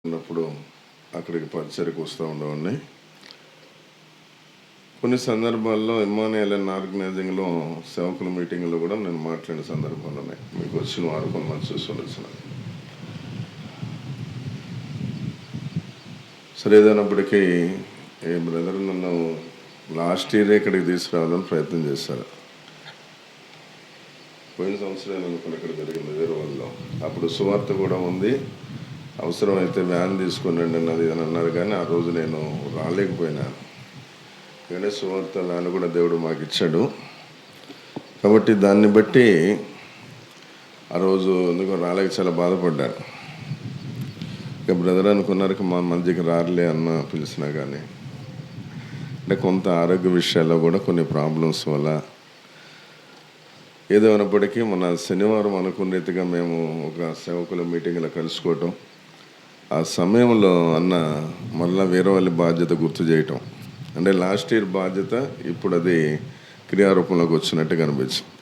ఉన్నప్పుడు అక్కడికి పరిచయకు వస్తూ ఉండేవాడిని. కొన్ని సందర్భాల్లో ఇమ్మానుయేల్ ఆర్గనైజింగ్లో సేవకుల మీటింగ్లో కూడా నేను మాట్లాడిన సందర్భాలు ఉన్నాయి. మీకు వచ్చిన వారు కొంతమంది చూసి సరే, ఏదైనప్పటికీ ఈ బ్రదర్ నన్ను లాస్ట్ ఇయర్ ఇక్కడికి తీసుకురావాలని ప్రయత్నం చేశారు. పోయిన సంవత్సరం అనుకున్న ఇక్కడ జరిగింది వేరే వాళ్ళు. అప్పుడు సువార్త కూడా ఉంది, అవసరమైతే వ్యాన్ తీసుకుని రండి అన్నది అని అన్నారు. కానీ ఆ రోజు నేను రాలేకపోయినాను. కానీ సువార్త వ్యాన్ కూడా దేవుడు మాకు ఇచ్చాడు. కాబట్టి దాన్ని బట్టి ఆ రోజు ఎందుకో రాలేక చాలా బాధపడ్డాను. ఇక బ్రదర్ అనుకున్నారు మా మధ్యకి రారులే అన్న పిలిచినా కానీ, అంటే కొంత ఆరోగ్య విషయాల్లో కూడా కొన్ని ప్రాబ్లమ్స్ వల్ల ఏదో అయినప్పటికీ మన శనివారం అనుకున్న రీతిగా మేము ఒక సేవకుల మీటింగ్లో కలుసుకోవటం, ఆ సమయంలో అన్న మళ్ళీ వేరే వాళ్ళ బాధ్యత గుర్తు చేయటం, అంటే లాస్ట్ ఇయర్ బాధ్యత ఇప్పుడు అది క్రియారూపంలోకి వచ్చినట్టుగా అనిపించింది.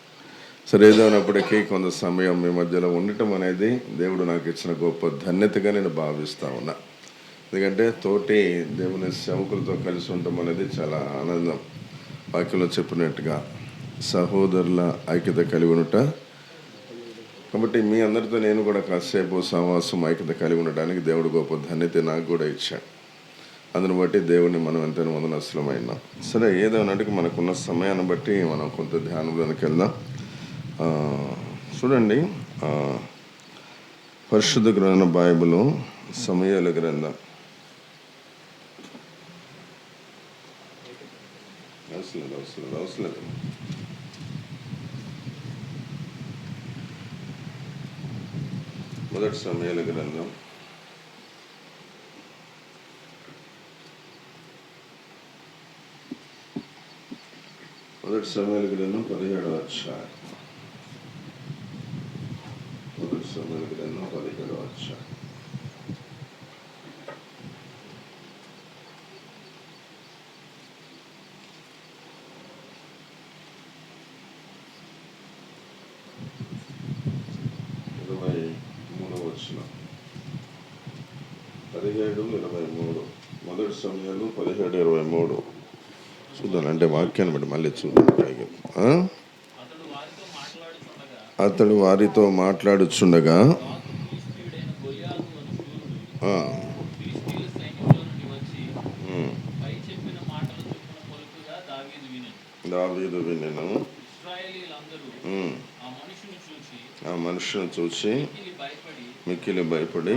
సరే, ఏదైనప్పటికీ కొంత సమయం మీ మధ్యలో ఉండటం అనేది దేవుడు నాకు ఇచ్చిన గొప్ప ధన్యతగా నేను భావిస్తూ ఉన్నా. ఎందుకంటే తోటి దేవుని సేవకులతో కలిసి ఉండటం అనేది చాలా ఆనందం. వాక్యంలో చెప్పినట్టుగా సహోదరుల ఐక్యత కలిగి ఉండట. కాబట్టి మీ అందరితో నేను కూడా కాసేపు సహవాసం ఐక్యత కలిగి ఉండడానికి దేవుడు గొప్ప ధన్యత నాకు కూడా ఇచ్చాడు. అందుని బట్టి దేవుడిని మనం ఎంతైనా వందనస్తులమైనాం. సరే, ఏదైనాటికి మనకున్న సమయాన్ని బట్టి మనం కొంత ధ్యానంలోకి వెళ్దాం. చూడండి, పరిశుద్ధ గ్రంథ బైబిలు సమూయేలు గ్రంథం అవసరం మొదటి సమూయేలు గ్రంథం 17వ అధ్యాయం. 17వ అధ్యాయం. వచనం 17:23. మొదటి సమూయేలు 17:23 చూద్దాం. అంటే వాక్యాన్ని బట్టి మళ్ళీ చూద్దాం. అతడు వారితో మాట్లాడుచుండగా దావీదు వినెను. ఆ మనుషుని చూసి మిక్కిలి భయపడి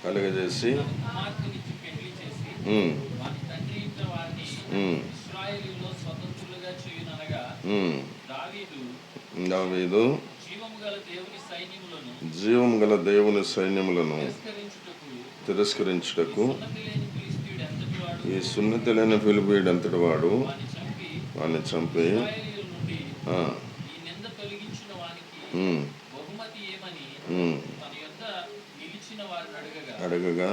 కలగజేసి దావీదు జీవము గల దేవుని సైన్యములను తిరస్కరించుటకు ఈ సున్నతి లేని ఫిలిష్తీయుడు అంతటి వాడు వాడిని చంపి అడగగా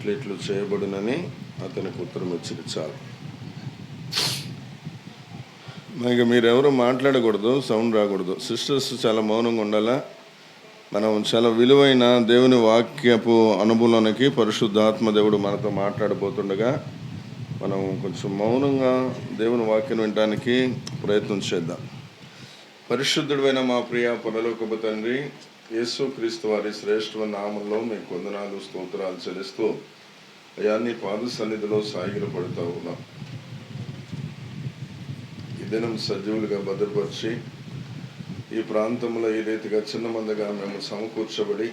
ఇట్లు చేయబడునని అతనికి ఉత్తరం ఇచ్చింది. చాలు. ఇక మీరెవరు మాట్లాడకూడదు, సౌండ్ రాకూడదు. సిస్టర్స్ చాలా మౌనంగా ఉండాలా. మనం చాలా విలువైన దేవుని వాక్యపు అనుభవంలోనికి పరిశుద్ధాత్మ దేవుడు మనతో మాట్లాడబోతుండగా మనం కొంచెం మౌనంగా దేవుని వాక్యం వినడానికి ప్రయత్నం చేద్దాం. పరిశుద్ధుడైన మా ప్రియ పరలోకపు తండ్రి, యేసు క్రీస్తు వారి శ్రేష్ఠమైన నామంలో మీకు వందనాలు స్తోత్రాలు చెల్లిస్తూ అయా నీ పాద సన్నిధిలో సాగిలపడుతూ ఉన్నాం. ఈ దినం సజీవులుగా భద్రపరిచి ఈ ప్రాంతంలో ఈ రీతిగా చిన్న మందగా మేము సమకూర్చబడి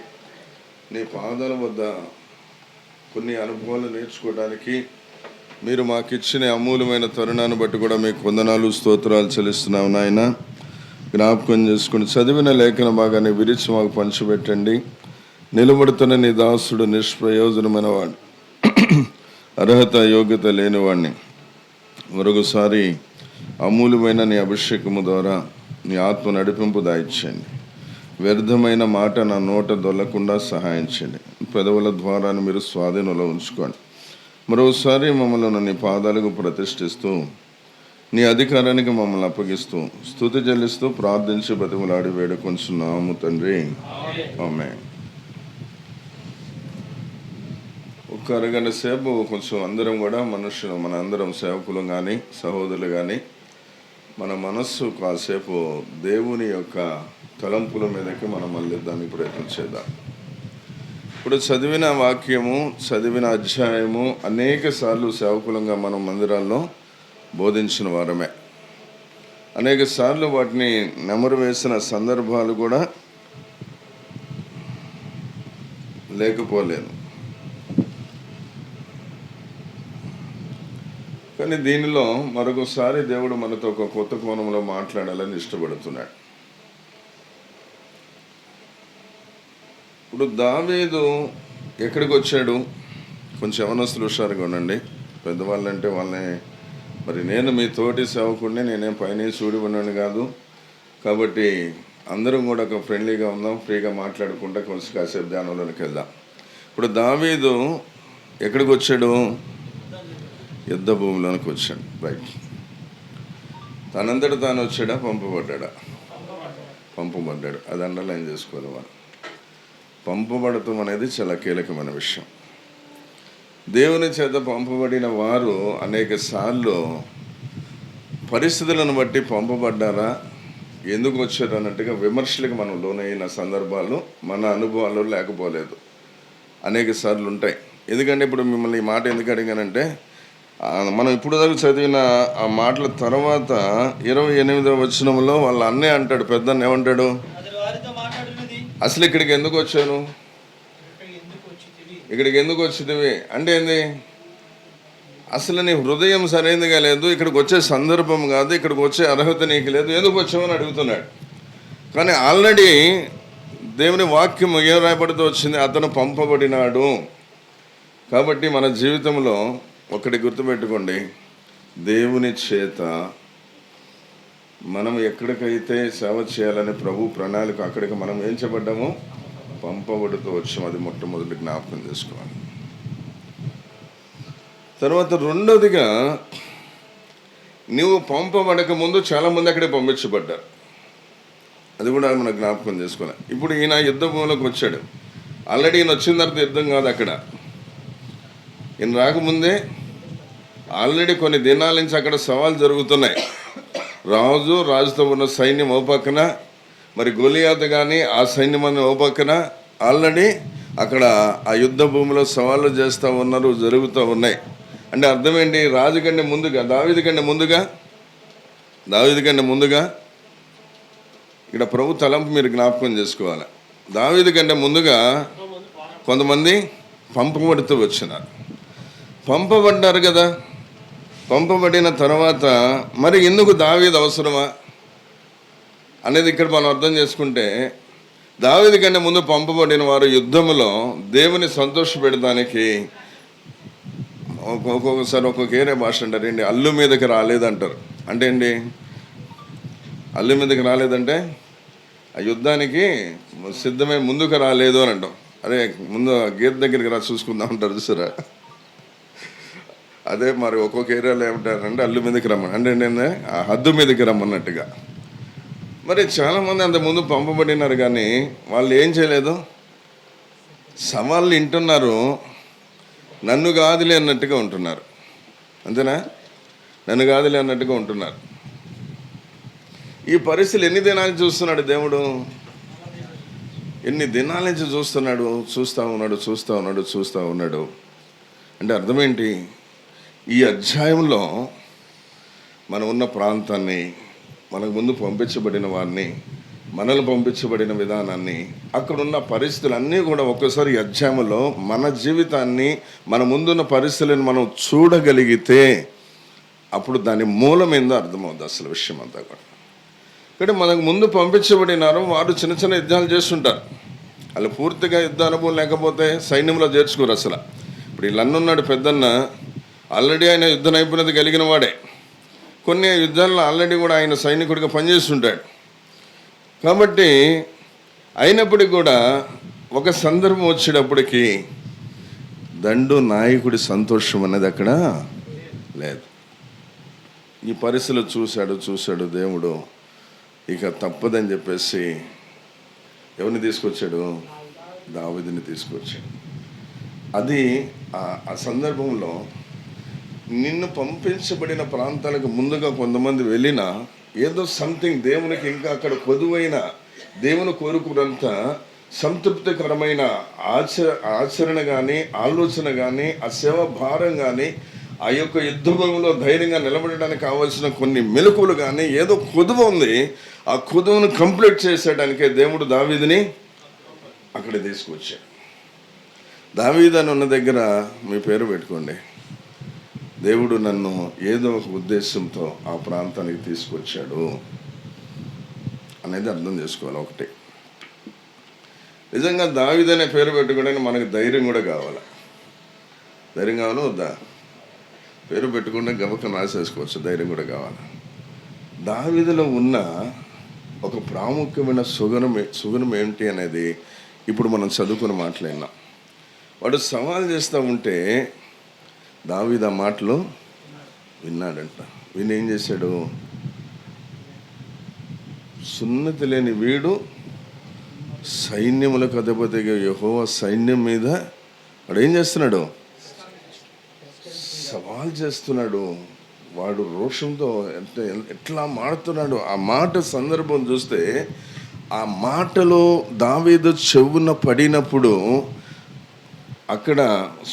నీ పాదాల వద్ద కొన్ని అనుభవాలు నేర్చుకోవడానికి మీరు మాకు ఇచ్చిన అమూల్యమైన తరుణాన్ని బట్టి కూడా మీకు వందనాలు స్తోత్రాలు చెల్లిస్తున్నాం. నాయన, జ్ఞాపకం చేసుకుని చదివిన లేఖన భాగాన్ని విరిచి మాకు పంచిపెట్టండి. నిలబడుతున్న నీ దాసుడు నిష్ప్రయోజనమైన వాడు, అర్హత యోగ్యత లేనివాడిని మరొకసారి అమూల్యమైన నీ అభిషేకము ద్వారా నీ ఆత్మ నడిపింపు దాయిచ్చండి. వ్యర్థమైన మాట నా నోట దొల్లకుండా సహాయం చేయండి. పెదవుల ద్వారాను మీరు స్వాధీనంలో ఉంచుకోండి. మరోసారి మమ్మల్ని నీ పాదాలకు ప్రతిష్ఠిస్తూ నీ అధికారానికి మమ్మల్ని అప్పగిస్తూ స్తుతి చెల్లిస్తూ ప్రార్థించి బతిమలాడి వేడుకొంచున్నాము తండ్రి. ఆమేన్. ఒక అరగంట సేపు కొంచెం అందరం కూడా మనుషులు, మన అందరం సేవకులు కానీ సహోదరులు కానీ మన మనస్సు కాసేపు దేవుని యొక్క తలంపుల మీదకి మనం మళ్ళీ దానికి ప్రయత్నం చేద్దాం. ఇప్పుడు చదివిన వాక్యము, చదివిన అధ్యాయము అనేక సార్లు సేవకులంగా మనం మందిరాల్లో బోధించిన వారమే. అనేక సార్లు వాటిని నెమరు వేసిన సందర్భాలు కూడా లేకపోలేను. కానీ దీనిలో మరొకసారి దేవుడు మనతో ఒక కొత్త కోణంలో మాట్లాడాలని ఇష్టపడుతున్నాడు. ఇప్పుడు దావీదు ఎక్కడికి వచ్చాడు? కొంచెం యవనస్తులు హుషారుగా ఉండండి. పెద్దవాళ్ళంటే వాళ్ళని, మరి నేను మీ తోటి సేవకుడిని, నేనేం పైన చూడి ఉన్నాను కాదు. కాబట్టి అందరం కూడా ఒక ఫ్రెండ్లీగా ఉందాం, ఫ్రీగా మాట్లాడుకుంటా కొంచెం కాసేపు ధ్యానంలోకి వెళ్దాం. ఇప్పుడు దావీదు ఎక్కడికి వచ్చాడు? యుద్ధ భూమిలోనికి వచ్చాడు. రైట్. తనంతట తాను వచ్చాడా? పంపబడ్డా? పంపబడ్డాడు. అది అండర్లైన్ చేసుకోవాలి. వాళ్ళు పంపబడటం అనేది చాలా కీలకమైన విషయం. దేవుని చేత పంపబడిన వారు అనేక సార్లు పరిస్థితులను బట్టి పంపబడ్డారా, ఎందుకు వచ్చారు అన్నట్టుగా విమర్శలకు మనం లోనైన సందర్భాలు మన అనుభవాల్లో లేకపోలేదు. అనేక సార్లు ఉంటాయి. ఎందుకంటే ఇప్పుడు మిమ్మల్ని ఈ మాట ఎందుకు అడిగానంటే, మనం ఇప్పుడు దాకా చదివిన ఆ మాటల తర్వాత 28వ వచనంలో వాళ్ళ అన్నయ్య అంటాడు, పెద్దన్న ఏమంటాడు? అసలు ఇక్కడికి ఎందుకు వచ్చాను, ఇక్కడికి ఎందుకు వచ్చింది అంటే ఏంది? అసలు నీ హృదయం సరైనదిగా లేదు, ఇక్కడికి వచ్చే సందర్భం కాదు, ఇక్కడికి వచ్చే అర్హత నీకు లేదు, ఎందుకు వచ్చామని అడుగుతున్నాడు. కానీ ఆల్రెడీ దేవుని వాక్యం ఏం రాయబడుతూ వచ్చింది? అతను పంపబడినాడు. కాబట్టి మన జీవితంలో ఒకటి గుర్తుపెట్టుకోండి, దేవుని చేత మనం ఎక్కడికైతే సేవ చేయాలని ప్రభు ప్రణాళిక, అక్కడికి మనం ఏం చేయబడ్డామో పంపబడుతూ వచ్చాము. అది మొట్టమొదటి జ్ఞాపకం చేసుకోవాలి. తర్వాత రెండోదిగా, నువ్వు పంపబడక ముందు చాలామంది అక్కడే పంపించబడ్డారు. అది కూడా మనం జ్ఞాపకం చేసుకోవాలి. ఇప్పుడు ఈయన యుద్ధ భూమిలోకి వచ్చాడు. ఆల్రెడీ ఈయన వచ్చిన తర్వాత యుద్ధం కాదు అక్కడ. ఈయన రాకముందే ఆల్రెడీ కొన్ని దినాల నుంచి అక్కడ సవాళ్ళు జరుగుతున్నాయి. రాజుతో ఉన్న సైన్యం ఓ పక్కన, మరి గొలియాతు కానీ ఆ సైన్యం అని ఓ పక్కన, ఆల్రెడీ అక్కడ ఆ యుద్ధ భూమిలో సవాళ్ళు చేస్తూ ఉన్నారు, జరుగుతూ ఉన్నాయి. అంటే అర్థం ఏంటి? రాజు కంటే ముందుగా, దావీదు కంటే ముందుగా ఇక్కడ ప్రభు తలంపు మీరు జ్ఞాపకం చేసుకోవాలి. దావీదు కంటే ముందుగా కొంతమంది పంపబడుతూ వచ్చినారు. పంపబడ్డారు కదా. పంపబడిన తర్వాత మరి ఎందుకు దావీదు అవసరమా అనేది ఇక్కడ మనం అర్థం చేసుకుంటే, దావీదు కంటే ముందు పంపబడిన వారు యుద్ధంలో దేవుని సంతోషపెడడానికి ఒక్కొక్కసారి ఒక్కొక్క ఏరియా భాష అంటారు ఏంటి, అల్లు మీదకి రాలేదంటారు. అంటే ఏంటి అల్లు మీదకి రాలేదంటే? ఆ యుద్ధానికి సిద్ధమై ముందుకు రాలేదు అని అంటాం. అరే ముందు గేట్ దగ్గరికి రా చూసుకుందాం అంటారు చూసారా. అదే మరి ఒక్కొక్క ఏరియాలో ఏమంటారంటే అల్లు మీదకి రమ్మని, అంటే ఏంటంటే ఆ హద్దు మీదకి రమ్మన్నట్టుగా. మరి చాలామంది అంత ముందు పంపబడినారు కానీ వాళ్ళు ఏం చేయలేదు, సవాళ్ళు వింటున్నారు, నన్ను కాదులే అన్నట్టుగా ఉంటున్నారు. అంతేనా? నన్ను కాదులే అన్నట్టుగా ఉంటున్నారు. ఈ పరిస్థితులు ఎన్ని దినాల నుంచి చూస్తున్నాడు దేవుడు? ఎన్ని దినాల నుంచి చూస్తూ ఉన్నాడు. అంటే అర్థమేంటి? ఈ అధ్యాయంలో మనం ఉన్న ప్రాంతాన్ని, మనకు ముందు పంపించబడిన వారిని, మనల్ని పంపించబడిన విధానాన్ని, అక్కడున్న పరిస్థితులు అన్నీ కూడా ఒక్కసారి ఈ అధ్యాయంలో మన జీవితాన్ని, మన ముందున్న పరిస్థితులను మనం చూడగలిగితే అప్పుడు దాని మూలం ఏందో అర్థమవుతుంది అసలు విషయం అంతా కూడా. అంటే మనకు ముందు పంపించబడినారు, వారు చిన్న చిన్న యుద్ధాలు చేస్తుంటారు. వాళ్ళు పూర్తిగా యుద్ధ అనుభవం లేకపోతే సైన్యంలో చేర్చుకోరు అసలు. ఇప్పుడు వీళ్ళన్నున్నాడు పెద్దన్న, ఆల్రెడీ ఆయన యుద్ధ నైపుణ్యత కలిగిన వాడే. కొన్ని యుద్ధాల్లో ఆల్రెడీ కూడా ఆయన సైనికుడిగా పనిచేస్తుంటాడు. కాబట్టి అయినప్పటికీ కూడా ఒక సందర్భం వచ్చేటప్పటికి దండు నాయకుడి సంతోషం అనేది అక్కడ లేదు. ఈ పరిస్థితులు చూశాడు దేవుడు. ఇక తప్పదని చెప్పేసి ఎవరిని తీసుకొచ్చాడు? దావీదుని తీసుకొచ్చాడు. అది ఆ సందర్భంలో నిన్ను పంపించబడిన ప్రాంతాలకు ముందుగా కొంతమంది వెళ్ళినా ఏదో సంథింగ్ దేవునికి ఇంకా అక్కడ కొదువైన దేవుని కోరుకున్నంత సంతృప్తికరమైన ఆచరణ కానీ ఆలోచన కానీ ఆ సేవ భారం కానీ ఆ యొక్క యుద్ధభూమిలో ధైర్యంగా నిలబడడానికి కావాల్సిన కొన్ని మెలకువలు కానీ ఏదో కొదువ ఉంది. ఆ కొదువును కంప్లీట్ చేసేయడానికే దేవుడు దావీదుని అక్కడ తీసుకొచ్చాడు. దావీదు అని ఉన్న దగ్గర మీ పేరు పెట్టుకోండి. దేవుడు నన్ను ఏదో ఒక ఉద్దేశంతో ఆ ప్రాంతానికి తీసుకొచ్చాడు అనేది అర్థం చేసుకోవాలి. ఒకటి, నిజంగా దావీదు అనే పేరు పెట్టుకోవడానికి మనకు ధైర్యం కూడా కావాలి. ధైర్యం కావాలా వద్దా? పేరు పెట్టుకుంటే గబక్క రాసేసుకోవచ్చు, ధైర్యం కూడా కావాలి. దావీదులో ఉన్న ఒక ప్రాముఖ్యమైన సుగుణం ఏంటి అనేది ఇప్పుడు మనం చదువుకుని మాట్లాడినాం. వాడు సవాల్ చేస్తూ ఉంటే దావీదు ఆ మాటలు విన్నాడంట. విని ఏం చేశాడు? సున్నతి లేని వీడు సైన్యములకు అధిపతిగా యెహోవా సైన్యం మీద వాడు ఏం చేస్తున్నాడు? సవాల్ చేస్తున్నాడు. వాడు రోషంతో ఎట్లా మాడుతున్నాడు. ఆ మాట సందర్భం చూస్తే ఆ మాటలో దావీదు చెవున పడినప్పుడు అక్కడ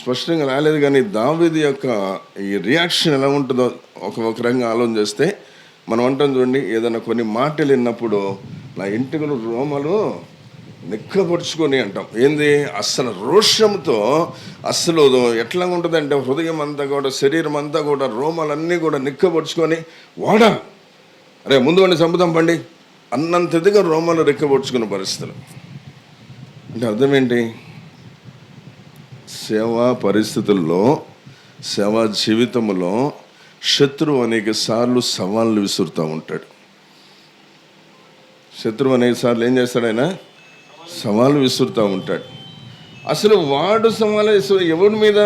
స్పష్టంగా రాలేదు, కానీ దావీదు యొక్క ఈ రియాక్షన్ ఎలా ఉంటుందో ఒక రకంగా ఆలోచన చేస్తే మనం అంటాం చూడండి, ఏదైనా కొన్ని మాటలు విన్నప్పుడు నా ఇంటికలు రోమలు నిక్కపరుచుకొని అంటాం. ఏంది? అస్సలు రోషంతో అస్సలు ఎట్లా ఉంటుందంటే హృదయం అంతా కూడా శరీరం అంతా కూడా రోమాలన్నీ కూడా నిక్కపరుచుకొని వాడా అరే ముందు వాడిని చంపుదాం పండి అన్నంతదిగా రోమాలు రెక్కపరుచుకున్న పరిస్థితులు. అంటే అర్థం ఏంటి? సేవా పరిస్థితుల్లో, సేవా జీవితంలో శత్రువు అనేక సార్లు సవాళ్ళు విసురుతూ ఉంటాడు. శత్రువు అనేక సార్లు ఏం చేస్తాడు? ఆయన సవాలు విసురుతూ ఉంటాడు. అసలు వాడు సవాలు ఎవరి మీద?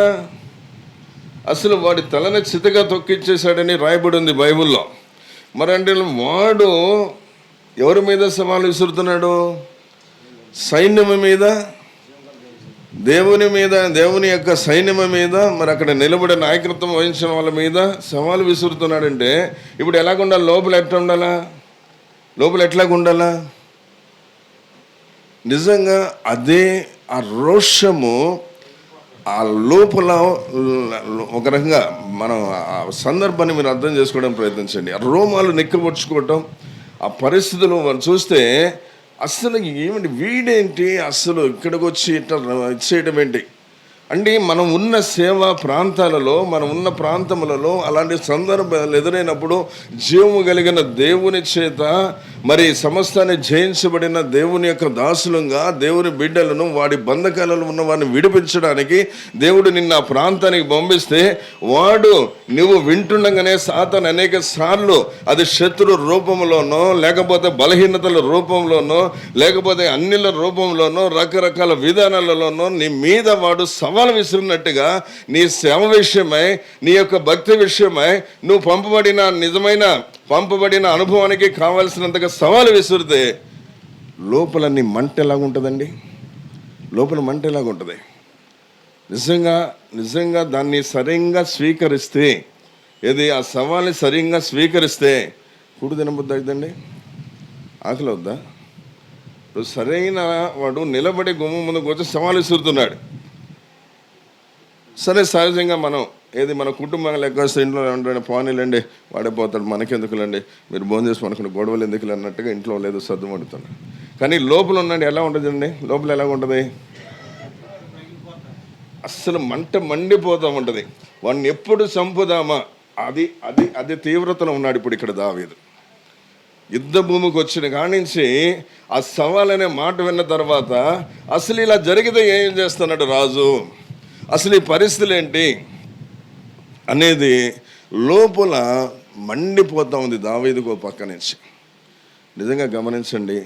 అసలు వాడి తలని చితగా తొక్కిచ్చేశాడని రాయబడి ఉంది బైబిల్లో. మరి అంటే వాడు ఎవరి మీద సవాలు విసురుతున్నాడు? సైన్యము మీద, దేవుని మీద, దేవుని యొక్క సైన్యము మీద, మరి అక్కడ నిలబడే నాయకత్వం వహించిన వాళ్ళ మీద సవాలు విసురుతున్నాడంటే ఇప్పుడు ఎలాగుండాలి? లోపల ఎట్లా ఉండాలా? లోపల ఎట్లాగుండాలా? నిజంగా అదే ఆ రోషము ఆ లోపల ఒక రకంగా మనం ఆ సందర్భాన్ని మీరు అర్థం చేసుకోవడానికి ప్రయత్నించండి. ఆ రోమాలు నిక్కబొచ్చుకోవటం, ఆ పరిస్థితులు మనం చూస్తే అసలు ఏమిటి వీడేంటి అసలు ఇక్కడికి వచ్చి ఇట్లా ఇచ్చేయడం ఏంటి అంటే, మనం ఉన్న సేవా ప్రాంతాలలో, మనం ఉన్న ప్రాంతములలో అలాంటి సందర్భాలు ఎదురైనప్పుడు జీవము కలిగిన దేవుని చేత మరి సమస్తాన్ని జయించబడిన దేవుని యొక్క దాసులంగా దేవుని బిడ్డలను వాడి బంధకాలలో ఉన్న వాడిని విడిపించడానికి దేవుడు నిన్న ఆ ప్రాంతానికి పంపిస్తే వాడు నువ్వు వింటుండగానే సాతాను అనేక సార్లు అది శత్రు రూపంలోనో లేకపోతే బలహీనతల రూపంలోనో లేకపోతే అన్నిల రూపంలోనో రకరకాల విధానాలలోనో నీ మీద వాడు సవాలు విసిరినట్టుగా నీ సేవ విషయమై, నీ యొక్క భక్తి విషయమై నువ్వు పంపబడిన అనుభవానికి కావాల్సినంతగా సవాలు విసిరితే లోపల నీ మంట ఎలాగుంటుందండి? లోపల మంట ఎలాగుంటుంది? నిజంగా దాన్ని సరిగ్గా స్వీకరిస్తే, ఏది ఆ సవాల్ని సరిగ్గా స్వీకరిస్తే కూడు తినబుద్ధి అవుతుందండి, ఆకలి వద్దా? సరైన వాడు నిలబడి గుమ్మ ముందుకు వచ్చి సవాలు విసురుతున్నాడు. సరే, సహజంగా మన కుటుంబంగా లెక్క వస్తే ఇంట్లో ఉంటాడు, పోనీలండి వాడిపోతాడు, మనకెందుకులండి, మీరు భోజనం చేసి మనకు గొడవలు ఎందుకు అన్నట్టుగా ఇంట్లో లేదు సర్దు పడుతున్నాడు. కానీ లోపల ఉన్నాడు ఎలా ఉంటుందండి? లోపల ఎలా ఉంటుంది? అస్సలు మంట మండిపోతూ ఉంటుంది. వాడిని ఎప్పుడు చంపుదామా అది తీవ్రతలో ఉన్నాడు ఇప్పుడు ఇక్కడ దావీదు. యుద్ధ భూమికి వచ్చిన కానించి ఆ సవాల్ అనే మాట విన్న తర్వాత అసలు ఇలా జరిగితే ఏం చేస్తున్నాడు రాజు, అసలు ఈ పరిస్థితులు ఏంటి అనేది లోపల మండిపోతూ ఉంది దావీదుకు పక్క నుంచి. నిజంగా గమనించండి,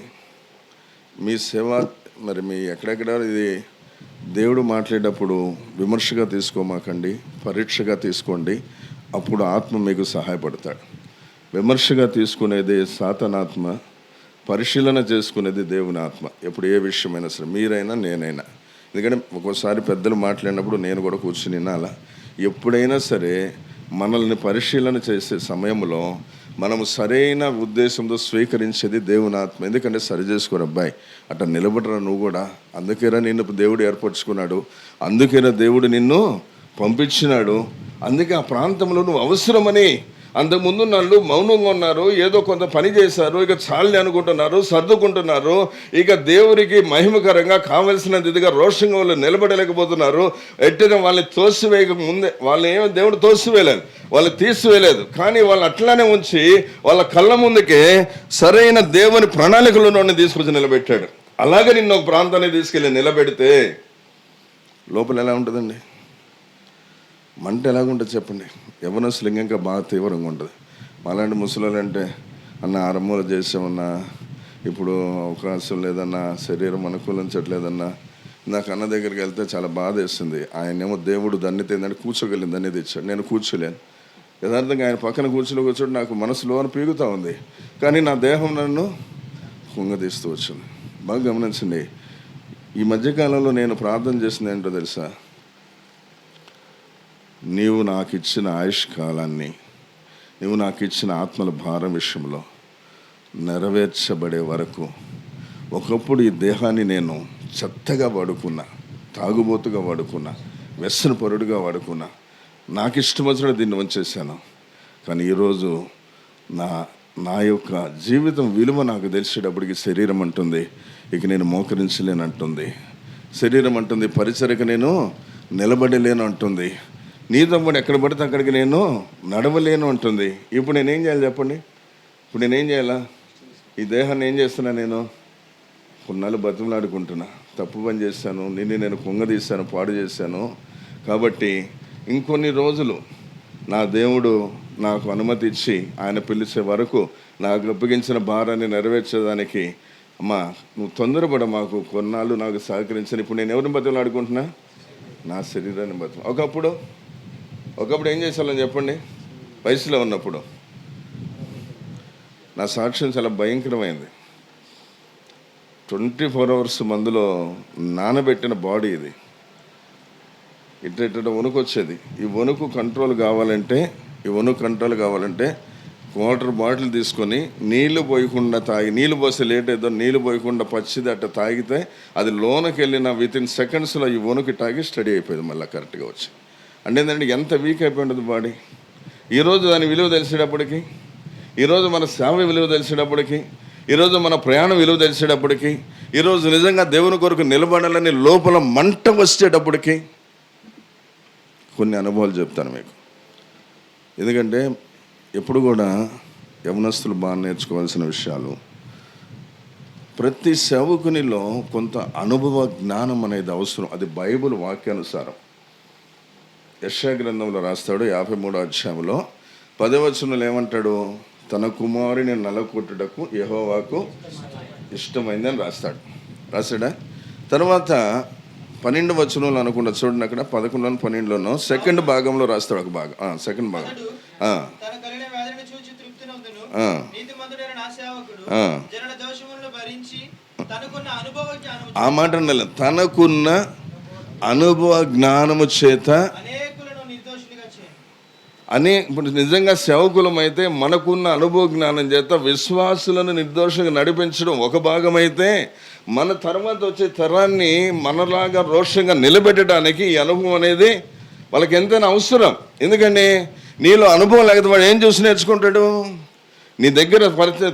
మీ సేవ మరి మీ ఎక్కడెక్కడ ఇది దేవుడు మాట్లాడేటప్పుడు విమర్శగా తీసుకోమాకండి, పరీక్షగా తీసుకోండి. అప్పుడు ఆత్మ మీకు సహాయపడతాడు. విమర్శగా తీసుకునేది సాతానాత్మ, పరిశీలన చేసుకునేది దేవుని ఆత్మ. ఎప్పుడు ఏ విషయమైనా సరే, మీరైనా నేనైనా. ఎందుకంటే ఒక్కోసారి పెద్దలు మాట్లాడినప్పుడు నేను కూడా కూర్చుని వినాలా. ఎప్పుడైనా సరే మనల్ని పరిశీలన చేసే సమయంలో మనము సరైన ఉద్దేశంతో స్వీకరించేది దేవుని ఆత్మ. ఎందుకంటే సరి చేసుకోరు అబ్బాయి, అట్లా నిలబడరా నువ్వు కూడా, అందుకేరా నిన్ను దేవుడు ఏర్పరచుకున్నాడు, అందుకేరా దేవుడు నిన్ను పంపించినాడు, అందుకే ఆ ప్రాంతంలో నువ్వు అవసరమని. అంతకుముందు నన్ను మౌనంగా ఉన్నారు, ఏదో కొంత పని చేశారు, ఇక చాలని అనుకుంటున్నారు, సర్దుకుంటున్నారు. ఇక దేవుడికి మహిమకరంగా కావలసిన ఇదిగా రోషంగా వాళ్ళు నిలబడలేకపోతున్నారు. ఎట్టిన వాళ్ళని తోసివేయక ముందే, వాళ్ళని ఏమో దేవుడు తోసివేయలేదు, వాళ్ళు తీసివేయలేదు, కానీ వాళ్ళు అట్లానే ఉంచి వాళ్ళ కళ్ళ ముందుకే సరైన దేవుని ప్రణాళికలను తీసుకొచ్చి నిలబెట్టాడు. అలాగే నిన్ను ఒక ప్రాంతాన్ని తీసుకెళ్ళి నిలబెడితే లోపల ఎలా ఉంటుందండి? మంట ఎలాగుంటుంది చెప్పండి? యవ్వనస్తులు ఇంకా బాగా తీవ్రంగా ఉంటుంది. అలాంటి ముసలి అంటే అన్న ఆరంభంలో చేసామన్నా, ఇప్పుడు అవకాశం లేదన్నా, శరీరం అనుకూలించట్లేదన్నా. నాకు అన్న దగ్గరికి వెళ్తే చాలా బాధ వేస్తుంది. ఆయనేమో దేవుడు ధన్యత ఏంటంటే కూర్చోగలిగింది, ధన్యత ఇచ్చాడు, నేను కూర్చోలేను. యథార్థంగా ఆయన పక్కన కూర్చోటి నాకు మనసులో అని పీగుతూ ఉంది, కానీ నా దేహం నన్ను కుంగదీస్తూ వచ్చింది. బాగా గమనించండి. ఈ మధ్యకాలంలో నేను ప్రార్థన చేసింది ఏంటో తెలుసా? నీవు నాకు ఇచ్చిన ఆయుష్ కాలాన్ని, నీవు నాకు ఇచ్చిన ఆత్మల భారం విషయంలో నెరవేర్చబడే వరకు, ఒకప్పుడు ఈ దేహాన్ని నేను చెత్తగా వాడుకున్నా, తాగుబోతుగా వాడుకున్నా, వ్యసనపరుడుగా వాడుకున్నా, నాకు ఇష్టం వచ్చిన దీన్ని ఉంచేశాను. కానీ ఈరోజు నా యొక్క జీవితం విలువ నాకు తెలిసేటప్పటికి శరీరం అంటుంది ఇక నేను మోకరించలేను అంటుంది, శరీరం అంటుంది పరిచర్యకు నేను నిలబడలేను అంటుంది, నీ తమ్ముడు ఎక్కడ పడితే అక్కడికి నేను నడవలేను అంటుంది. ఇప్పుడు నేనేం చేయాలి చెప్పండి? ఇప్పుడు నేనేం చేయాలా? ఈ దేహాన్ని ఏం చేస్తున్నా? నేను కొన్నాళ్ళు బతుకులాడుకుంటున్నా, తప్పు పని చేశాను, నేను కుంగదీశాను, పాడు చేశాను. కాబట్టి ఇంకొన్ని రోజులు నా దేవుడు నాకు అనుమతి ఇచ్చి ఆయన పిలిచే వరకు నాకు అప్పగించిన భారాన్ని నెరవేర్చేదానికి అమ్మా నువ్వు తొందరపడ, మాకు కొన్నాళ్ళు నాకు సహకరించాను. ఇప్పుడు నేను ఎవరిని బతుకులాడుకుంటున్నా? నా శరీరాన్ని బతుకు. ఒకప్పుడు ఏం చేసేవాళ్ళని చెప్పండి? వయసులో ఉన్నప్పుడు నా సాక్ష్యం చాలా భయంకరమైంది. 24 hours మందులో నానబెట్టిన బాడీ ఇది. ఇట్ట వణుకు వచ్చేది. ఈ వణుకు కంట్రోల్ కావాలంటే వాటర్ బాటిల్ తీసుకొని నీళ్లు పోయకుండా తాగి, నీళ్ళు పోస్తే లేట్ ఏదో నీళ్ళు పోయకుండా పచ్చిది అట్ట తాగితే అది లోనకి వెళ్ళిన వితిన్ సెకండ్స్లో ఈ వణుకు తాగి స్టడీ అయిపోయింది, మళ్ళీ కరెక్ట్గా వచ్చి. అంటే ఏంటంటే ఎంత వీక్ అయిపోయి ఉంటుంది బాడీ. ఈరోజు దాని విలువ తెలిసేటప్పటికి, ఈరోజు మన సేవ విలువ తెలిసేటప్పటికి, ఈరోజు మన ప్రయాణం విలువ తెలిసేటప్పటికి, ఈరోజు నిజంగా దేవుని కొరకు నిలబడాలని లోపల మంట వచ్చేటప్పటికి కొన్ని అనుభవాలు చెప్తాను మీకు. ఎందుకంటే ఎప్పుడు కూడా యవనస్తులు బాగా నేర్చుకోవాల్సిన విషయాలు, ప్రతి సేవకునిలో కొంత అనుభవ జ్ఞానం అనేది అవసరం. అది బైబిల్ వాక్యానుసారం. యెషయా గ్రంథంలో రాస్తాడు 53వ అధ్యాయంలో 10వ వచనంలో ఏమంటాడు? తన కుమారుని నలకొట్టుటకు యెహోవాకు ఇష్టమైందని రాశాడా? తర్వాత 12వ వచనంలో అనుకుంటా చూడండి, అక్కడ 11 12లోనో సెకండ్ భాగంలో రాస్తాడు ఒక భాగం, సెకండ్ భాగం. ఆ మాట తనకున్న అనుభవ జ్ఞానము చేత అని. ఇప్పుడు నిజంగా సేవకులం అయితే మనకున్న అనుభవ జ్ఞానం చేత విశ్వాసులను నిర్దోషంగా నడిపించడం ఒక భాగం అయితే, మన తర్వాత వచ్చే తరాన్ని మనలాగా రోషంగా నిలబెట్టడానికి ఈ అనుభవం అనేది వాళ్ళకి ఎంతైనా అవసరం. ఎందుకంటే నీలో అనుభవం లేకపోతే వాడు ఏం చూసి నేర్చుకుంటాడు? నీ దగ్గర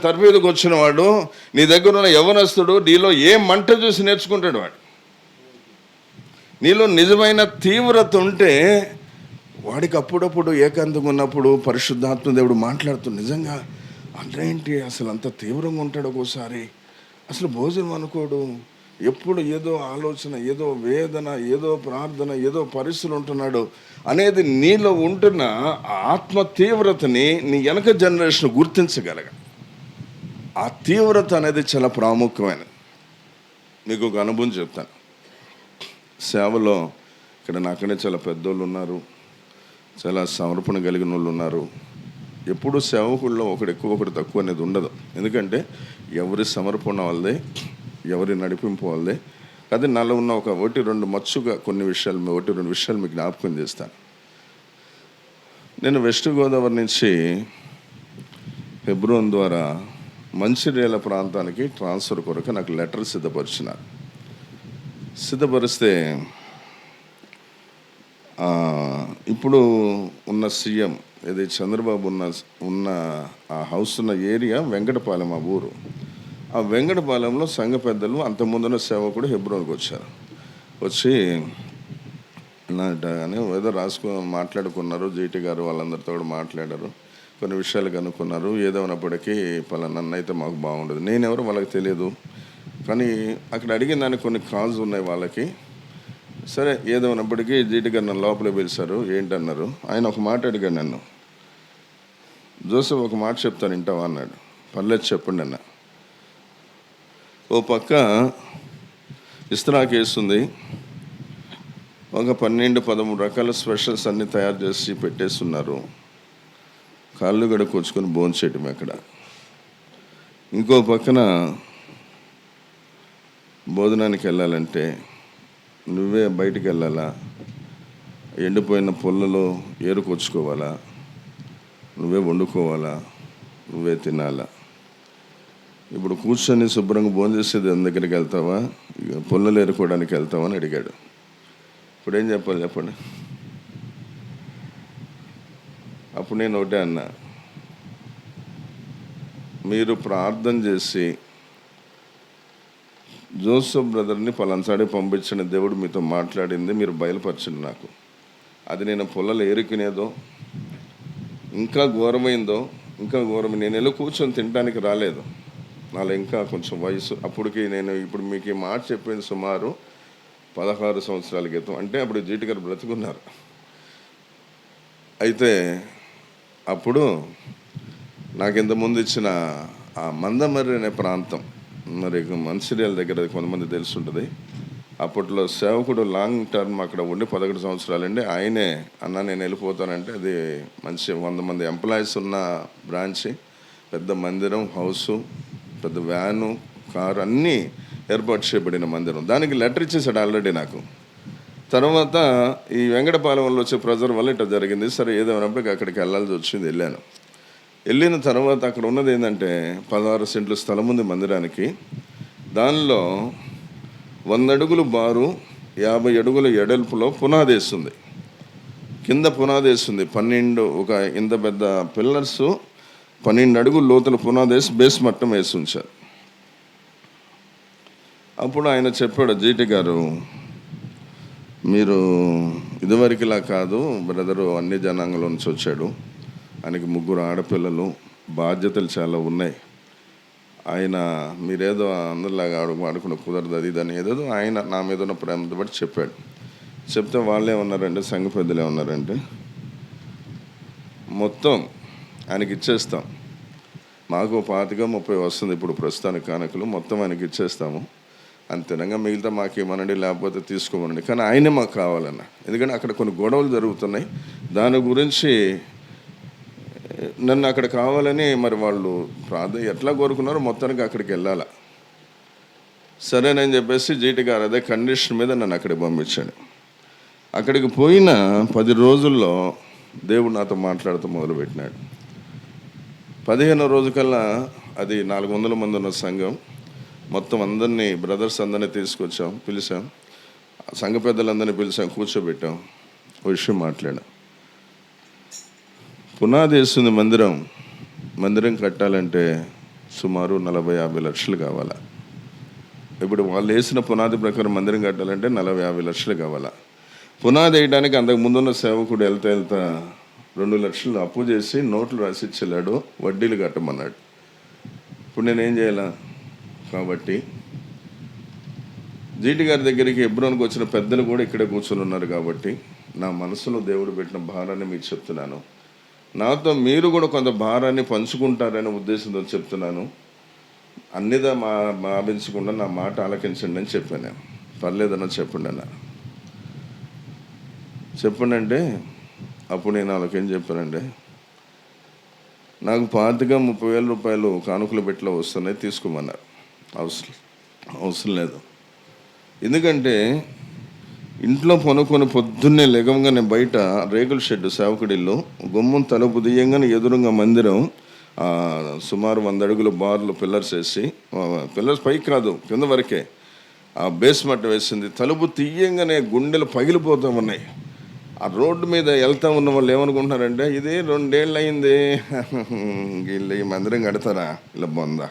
తరబేదుకు వచ్చిన వాడు, నీ దగ్గర ఉన్న యవనస్తుడు నీలో ఏ మంట చూసి నేర్చుకుంటాడు? వాడు నీలో నిజమైన తీవ్రత ఉంటే వాడికి అప్పుడప్పుడు ఏకాంతంగా ఉన్నప్పుడు పరిశుద్ధాత్మ దేవుడు మాట్లాడుతుంది. నిజంగా అదేంటి అసలు అంత తీవ్రంగా ఉంటాడు? ఒక్కోసారి అసలు భోజనం అనుకోడు, ఎప్పుడు ఏదో ఆలోచన, ఏదో వేదన, ఏదో ప్రార్థన, ఏదో పరిస్థితులు ఉంటున్నాడు అనేది నీలో ఉంటున్న ఆత్మ తీవ్రతని నీ వెనక జనరేషన్ గుర్తించగలగ. ఆ తీవ్రత అనేది చాలా ప్రాముఖ్యమైనది. మీకు ఒక అనుభవం చెప్తాను. సేవలో ఇక్కడ నాకనే చాలా పెద్దోళ్ళు ఉన్నారు, చాలా సమర్పణ కలిగిన వాళ్ళు ఉన్నారు. ఎప్పుడు సేవకుల్లో ఒకడు ఎక్కువ ఒకటి తక్కువ అనేది ఉండదు. ఎందుకంటే ఎవరి సమర్పణ వాళ్ళదే, ఎవరి నడిపింపు వాళ్ళదే. అది నాలో ఉన్న ఒకటి రెండు మచ్చుగా కొన్ని విషయాలు, ఒకటి రెండు విషయాలు మీకు జ్ఞాపకం చేస్తాను. నేను వెస్ట్ గోదావరి నుంచి హెబ్రోన్ ద్వారా మంచిర్యాల ప్రాంతానికి ట్రాన్స్ఫర్ కొరకు నాకు లెటర్ సిద్ధపరిస్తే ఇప్పుడు ఉన్న సీఎం ఇది చంద్రబాబు ఉన్న ఆ హౌస్ ఉన్న ఏరియా వెంకటపాలెం, ఆ ఊరు. ఆ వెంకటపాలెంలో సంఘ పెద్దలు అంతకుముందున్న సేవకుడు హెబ్రోన్కి వచ్చి అని ఏదో మాట్లాడుకున్నారు. జీటీ గారు వాళ్ళందరితో కూడా మాట్లాడారు, కొన్ని విషయాలు కనుక్కున్నారు. ఏదైనప్పటికీ పలానా అయితే మాకు బాగుండదు. నేనెవరో వాళ్ళకి తెలియదు, కానీ అక్కడ అడిగిన దానికి కొన్ని కాల్స్ ఉన్నాయి వాళ్ళకి. సరే ఏదైనప్పటికీ జీటీ గారు నన్ను లోపలికి పిలిచారు. ఏంటన్నారు, ఆయన ఒక మాట అడిగాడు నన్ను, జోసెఫ్ ఒక మాట చెప్తాను వింటావా అన్నాడు. పర్లేదు చెప్పండి అన్న. ఓ పక్క ఇస్త్రాక్ వేస్తుంది, ఒక 12-13 రకాల స్పెషల్స్ అన్నీ తయారు చేసి పెట్టేస్తున్నారు. కాళ్ళు గడుకొచ్చుకొని భోంచేయటం అక్కడ. ఇంకో పక్కన భోజనానికి వెళ్ళాలంటే నువ్వే బయటికి వెళ్ళాలా, ఎండిపోయిన పొల్లలో ఏరుకొచ్చుకోవాలా, నువ్వే వండుకోవాలా, నువ్వే తినాలా. ఇప్పుడు కూర్చొని శుభ్రంగా భోజనం చేసేది దగ్గరికి వెళ్తావా, పొల్లలు ఏరుకోవడానికి వెళ్తావా అని అడిగాడు. ఇప్పుడు ఏం చెప్పాలి చెప్పండి? అప్పుడు నేను ఒకటే అన్నా, మీరు ప్రార్థన చేసి జోసెఫ్ బ్రదర్ని పలాన్సాడే పంపించిన దేవుడు మీతో మాట్లాడింది మీరు బయలుపరచండి నాకు. అది నేను పొల్లలు ఏరుకునేదో ఇంకా ఘోరమైందో ఇంకా ఘోరమైంది. నేను వెళ్ళి కూర్చొని తినడానికి రాలేదు, నాలో ఇంకా కొంచెం వయసు. అప్పటికి నేను ఇప్పుడు మీకు ఈ మాట చెప్పింది సుమారు 16 సంవత్సరాల క్రితం. అంటే అప్పుడు జీటీ గారు బ్రతుకున్నారు. అయితే అప్పుడు నాకు ఇంతకుముందు ఇచ్చిన ఆ మందమర్రి అనే ప్రాంతం, మరి మంచిర్యాల దగ్గర కొంతమంది తెలుసుంటుంది. అప్పట్లో సేవకుడు లాంగ్ టర్మ్ అక్కడ ఉండి 11 సంవత్సరాలండి. ఆయనే అన్న నేను వెళ్ళిపోతానంటే, అది మంచి 100 మంది ఎంప్లాయీస్ ఉన్న బ్రాంచి, పెద్ద మందిరం, హౌసు, పెద్ద వ్యాను, కారు అన్నీ ఏర్పాటు చేయబడిన మందిరం. దానికి లెటర్ ఇచ్చేసాడు ఆల్రెడీ నాకు. తర్వాత ఈ వెంకటపాలెంలో వచ్చే ప్రెజర్ వల్ల ఇట్లా జరిగింది. సరే ఏదేమైనప్పటికీ అక్కడికి వెళ్ళాల్సి వచ్చింది. వెళ్ళిన తర్వాత అక్కడ ఉన్నది ఏంటంటే 16 సెంట్లు స్థలం ఉంది మందిరానికి. దానిలో 100 అడుగులు బారు, 50 అడుగుల ఎడల్పులో పునాది వేస్తుంది, కింద పునాది వేస్తుంది. 12 ఒక ఇంత పెద్ద పిల్లర్స్ 12 అడుగుల లోతుల పునాది వేసి బేస్ మట్టం వేసి ఉంచారు. అప్పుడు ఆయన చెప్పాడు, జీటీ గారు మీరు ఇదివరకులా కాదు, బ్రదరు అన్ని జనాంగంలో నుంచి వచ్చాడు, ఆయనకి 3 ఆడపిల్లలు, బాధ్యతలు చాలా ఉన్నాయి. ఆయన మీరేదో అందరిలాగా ఆడుకున్న కుదరదు అది ఇదని ఏదో ఆయన నా మీద ఉన్న ప్రేమతో బట్టి చెప్పాడు. చెప్తే వాళ్ళే ఉన్నారంటే, సంఘ పెద్దలే ఉన్నారంటే, మొత్తం ఆయనకి ఇచ్చేస్తాం, మాకు 25-30 వస్తుంది ఇప్పుడు ప్రస్తుతానికి కానుకలు, మొత్తం ఆయనకి ఇచ్చేస్తాము, అంతేనంగా మిగతా మాకేమనండి, లేకపోతే తీసుకోమనండి, కానీ ఆయనే మాకు కావాలన్న. ఎందుకంటే అక్కడ కొన్ని గొడవలు జరుగుతున్నాయి, దాని గురించి నన్ను అక్కడ కావాలని మరి వాళ్ళు ప్రార్థన ఎట్లా కోరుకున్నారో మొత్తానికి అక్కడికి వెళ్ళాల. సరేనని చెప్పేసి జీటీ గారు అదే కండిషన్ మీద నన్ను అక్కడికి పంపించాడు. అక్కడికి పోయిన 10 రోజుల్లో దేవుడు నాతో మాట్లాడుతూ మొదలుపెట్టినాడు. 15వ రోజు కల్లా అది 400 మంది ఉన్న సంఘం, మొత్తం అందరినీ బ్రదర్స్ అందరినీ పిలిచాం, సంఘ పెద్దలందరినీ పిలిచాం, కూర్చోబెట్టాం, ఒక విషయం మాట్లాడాం. పునాది వేస్తుంది మందిరం కట్టాలంటే సుమారు 40-50 లక్షలు కావాలా. ఇప్పుడు వాళ్ళు వేసిన పునాది ప్రకారం మందిరం కట్టాలంటే 40-50 లక్షలు కావాలా. పునాది వేయడానికి అంతకు ముందున్న సేవకుడు వెళ్తా 2 లక్షలు అప్పు చేసి నోట్లు రాసిచ్చేలాడు, వడ్డీలు కట్టమన్నాడు. ఇప్పుడు నేనేం చేయాలా? కాబట్టి జీటీ గారి దగ్గరికి హెబ్రోన్కి వచ్చిన పెద్దలు కూడా ఇక్కడే కూర్చొని ఉన్నారు. కాబట్టి నా మనసులో దేవుడు పెట్టిన భారాన్ని మీకు చెప్తున్నాను. నాతో మీరు కూడా కొంత భారాన్ని పంచుకుంటారనే ఉద్దేశంతో చెప్తున్నాను. అన్నిదా భావించకుండా నా మాట ఆలకించండి అని చెప్పాను నేను. పర్లేదన్నా చెప్పండి అన్నారు. చెప్పండి అంటే అప్పుడు నేను వాళ్ళకేం చెప్పానంటే, నాకు 25,000-30,000 రూపాయలు కానుకల పెట్టిలో వస్తున్నాయి, తీసుకోమన్నారు. అవసరం లేదు. ఎందుకంటే ఇంట్లో పనుకొని పొద్దున్నే లెగంగానే బయట రేకుల షెడ్డు సేవకుడిల్లు, గుమ్మం తలుపు దియ్యంగానే ఎదురుగా మందిరం, సుమారు 100 అడుగుల బార్లు పిల్లర్స్ వేసి, పిల్లర్స్ పైకి కాదు కింద వరకే ఆ బేస్మెంట్ వేసింది. తలుపు తీయంగానే గుండెలు పగిలిపోతూ ఉన్నాయి. ఆ రోడ్డు మీద వెళ్తా ఉన్న వాళ్ళు ఏమనుకుంటున్నారంటే, ఇది 2 ఏళ్ళు అయింది, వీళ్ళు ఈ మందిరం కడతారా ఇలా బొందా.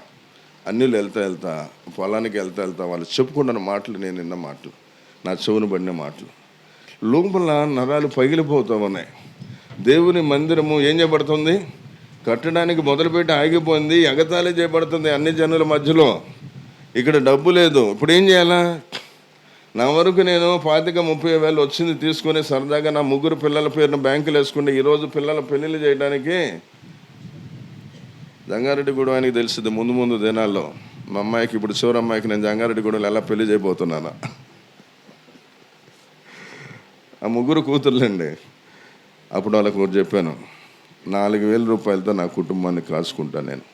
అన్నిళ్ళు వెళ్తా పొలానికి వెళ్తా వాళ్ళు చెప్పుకుంటున్న మాటలు నేను విన్న మాటలు, నా చెవును పడిన మాటలు. లోపల నరాలు పగిలిపోతూ ఉన్నాయి. దేవుని మందిరము ఏం చేయబడుతుంది? కట్టడానికి మొదలుపెట్టి ఆగిపోయింది, ఎగతాళి చేయబడుతుంది అన్ని జనుల మధ్యలో. ఇక్కడ డబ్బు లేదు. ఇప్పుడు ఏం చేయాలా? నా వరకు నేను 25,000-30,000 వచ్చింది తీసుకొని సరదాగా నా 3 పిల్లల పేరున బ్యాంకులు వేసుకుంటే ఈరోజు పిల్లల పెళ్ళిళ్ళు చేయడానికి జంగారెడ్డిగూడెం ఆయనకి తెలిసింది ముందు దినాల్లో. మా అమ్మాయికి, ఇప్పుడు చివరి అమ్మాయికి నేను జంగారెడ్డిగూడెంలో ఎలా పెళ్లి చేయబోతున్నాను. ఆ 3 కూతుర్లండి. అప్పుడు వాళ్ళకు ఒకటి చెప్పాను, 4,000 రూపాయలతో నా కుటుంబాన్ని కాచుకుంటాను నేను.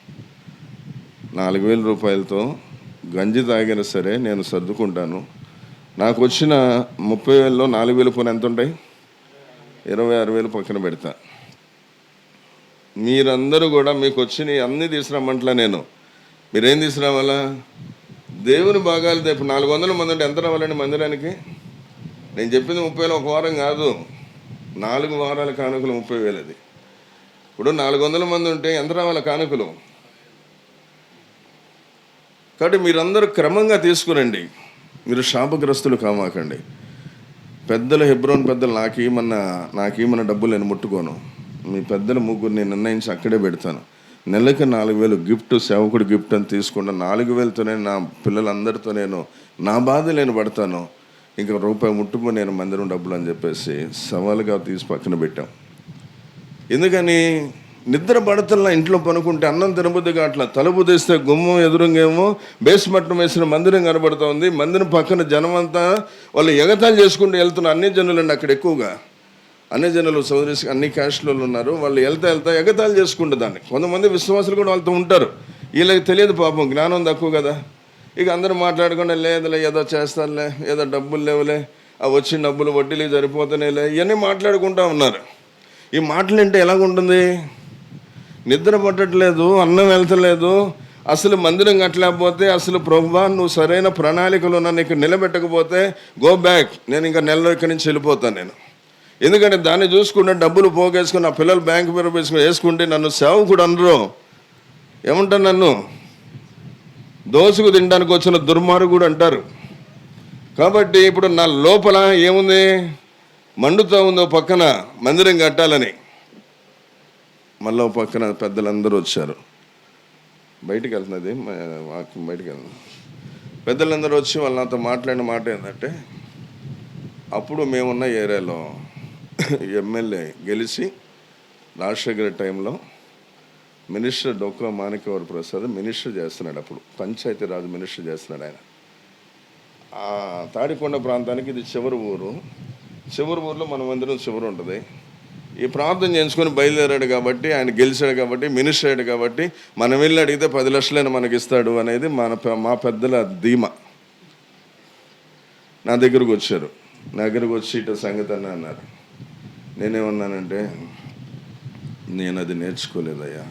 4,000 రూపాయలతో గంజి తాగినా సరే నేను సర్దుకుంటాను. నాకు వచ్చిన 30,000లో 4,000 పోనీ ఎంత ఉంటాయి? 26,000 పక్కన పెడతా. మీరందరూ కూడా మీకు వచ్చినవి అన్నీ తీసుకురామంటలా నేను. మీరేం తీసుకురావాలా? దేవుని భాగాలు. ఇప్పుడు 400 మంది అంటే ఎంత రావాలండి మందిరానికి? నేను చెప్పింది 30,000 ఒక వారం కాదు, 4 వారాల కానుకలు 30,000. అది ఇప్పుడు 400 మంది ఉంటే ఎంత రావాలి కానుకలు? కాబట్టి మీరందరూ క్రమంగా తీసుకురండి. మీరు శాపగ్రస్తులు కామాకండి. పెద్దలు, హెబ్రోన్ పెద్దలు నాకేమన్నా డబ్బులు నేను ముట్టుకోను. మీ పెద్దల 3 నేను నిర్ణయించి అక్కడే పెడతాను. నెలకి 4,000 గిఫ్ట్, సేవకుడు గిఫ్ట్ అని తీసుకుంటా. 4,000తోనే నా పిల్లలందరితో నేను నా బాధ నేను పడతాను. ఇంకా రూపాయి ముట్టుకో నేను మందిరం డబ్బులు అని చెప్పేసి సవాలుగా తీసి పక్కన పెట్టాం. ఎందుకని? నిద్ర పడతల్లా. ఇంట్లో పనుకుంటే అన్నం తినబుద్దిగా అట్లా తలుపు తీస్తే గుమ్మం ఎదురుంగేమో బేస్మట్టం వేసిన మందిరం కనబడుతూ ఉంది. మందిరం పక్కన జనం అంతా వాళ్ళు ఎగతాళి చేసుకుంటూ వెళ్తున్నారు. అన్ని జనులండి అక్కడ ఎక్కువగా. అన్ని జనులు సోదరి అన్ని క్యాస్ట్లలో ఉన్నారు. వాళ్ళు వెళ్తా ఎగతాళి చేసుకుంటే దాన్ని. కొంతమంది విశ్వాసులు కూడా వాళ్ళతో ఉంటారు. వీళ్ళకి తెలియదు పాపం, జ్ఞానం తక్కువ కదా. ఇక అందరూ మాట్లాడకుండా లేదులే, ఏదో చేస్తారులే, ఏదో డబ్బులు లేవులే, ఆ వచ్చిన డబ్బులు వడ్డీలు సరిపోతున్నాయిలే, ఇవన్నీ మాట్లాడుకుంటూ ఉన్నారు. ఈ మాటలు అంటే ఎలాగుంటుంది? నిద్ర పట్టట్లేదు, అన్నం వెళ్తలేదు, అసలు మందిరం కట్టలేకపోతే, అసలు ప్రభువా నువ్వు సరైన ప్రణాళికలో నన్ను ఇక్కడ నిలబెట్టకపోతే గో బ్యాక్, నేను ఇంకా నెలలో ఇక్కడి నుంచి వెళ్ళిపోతాను నేను. ఎందుకంటే దాన్ని చూసుకుంటే డబ్బులు పోగేసుకుని నా పిల్లలు బ్యాంకు పేరు వేసుకుంటే నన్ను సేవకుడు అనరు. ఏమంటారు? నన్ను దోసుకు తినడానికి వచ్చిన దుర్మార్గుడు అంటారు. కాబట్టి ఇప్పుడు నా లోపల ఏముంది? మండుతూ ఉందో పక్కన మందిరం కట్టాలని. మళ్ళీ పక్కన పెద్దలందరూ వచ్చారు. బయటికి వెళ్తున్నది వాక్యం, బయటికి వెళ్తుంది. పెద్దలందరూ వచ్చి వాళ్ళు నాతో మాట్లాడిన మాట ఏంటంటే, అప్పుడు మేమున్న ఏరియాలో ఎమ్మెల్యే గెలిచి రాజశేఖర టైంలో మినిస్టర్ డొక్కా మాణిక్యవర ప్రసాద్ మినిస్టర్ చేస్తున్నాడు. అప్పుడు పంచాయతీరాజ్ మినిస్టర్ చేస్తున్నాడు ఆయన. ఆ తాడికొండ ప్రాంతానికి ఇది చివరి ఊర్లో మన మందిరం చివరి ఉంటుంది. ఈ ప్రార్థన చేయించుకొని బయలుదేరాడు కాబట్టి, ఆయన గెలిచాడు కాబట్టి, మినిస్టర్ అయ్యాడు కాబట్టి, మనం వెళ్ళి అడిగితే 10 లక్షలైనా మనకి ఇస్తాడు అనేది మా పెద్దల ధీమా. నా దగ్గరకు వచ్చారు. నా దగ్గరకు వచ్చి ఇటు సంగతి అన్నారు. నేనేమన్నానంటే, నేను అది నేర్చుకోలేదయ్యా.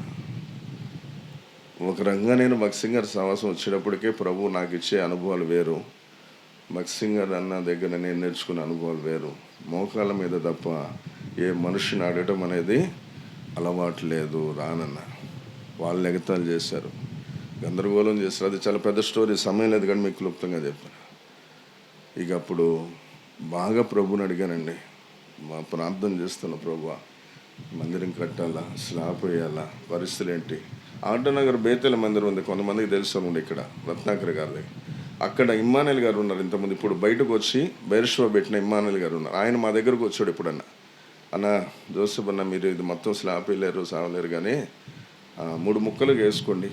ఒక రంగా నేను భక్సింగర్ సహవాసం వచ్చేటప్పటికే ప్రభు నాకు ఇచ్చే అనుభవాలు వేరు. భక్సింగర్ అన్న దగ్గర నేను నేర్చుకునే అనుభవాలు వేరు. మోకాళ్ళ మీద తప్ప ఏ మనిషిని అడగటం అనేది అలవాటు లేదు, రానన్న. వాళ్ళు ఎగతాలు చేశారు, గందరగోళం చేశారు. అది చాలా పెద్ద స్టోరీ, సమయం లేదు కానీ మీకు క్లుప్తంగా చెప్పాను. ఇక అప్పుడు బాగా ప్రభుని అడిగానండి. మా ప్రార్థన చేస్తున్న ప్రభువా, మందిరం కట్టాలా, స్లాబ్ వేయాలా, పరిస్థితులు ఏంటి? ఆటనగర్ బేతెల మందిరం ఉంది, కొంతమందికి తెలుసు ఉండి, ఇక్కడ రత్నాకర్ గారి దగ్గర. అక్కడ ఇమ్మానుయేల్ గారు ఉన్నారు ఇంతకుముందు. ఇప్పుడు బయటకు వచ్చి బైర్షో పెట్టిన ఇమ్మానుయేల్ గారు ఉన్నారు. ఆయన మా దగ్గరకు వచ్చాడు ఎప్పుడన్నా. అన్న జోసెఫ్ అన్న, మీరు ఇది మొత్తం స్లాబ్ వేయలేరు, సావలేరు, కానీ 3 ముక్కలుగా వేసుకోండి,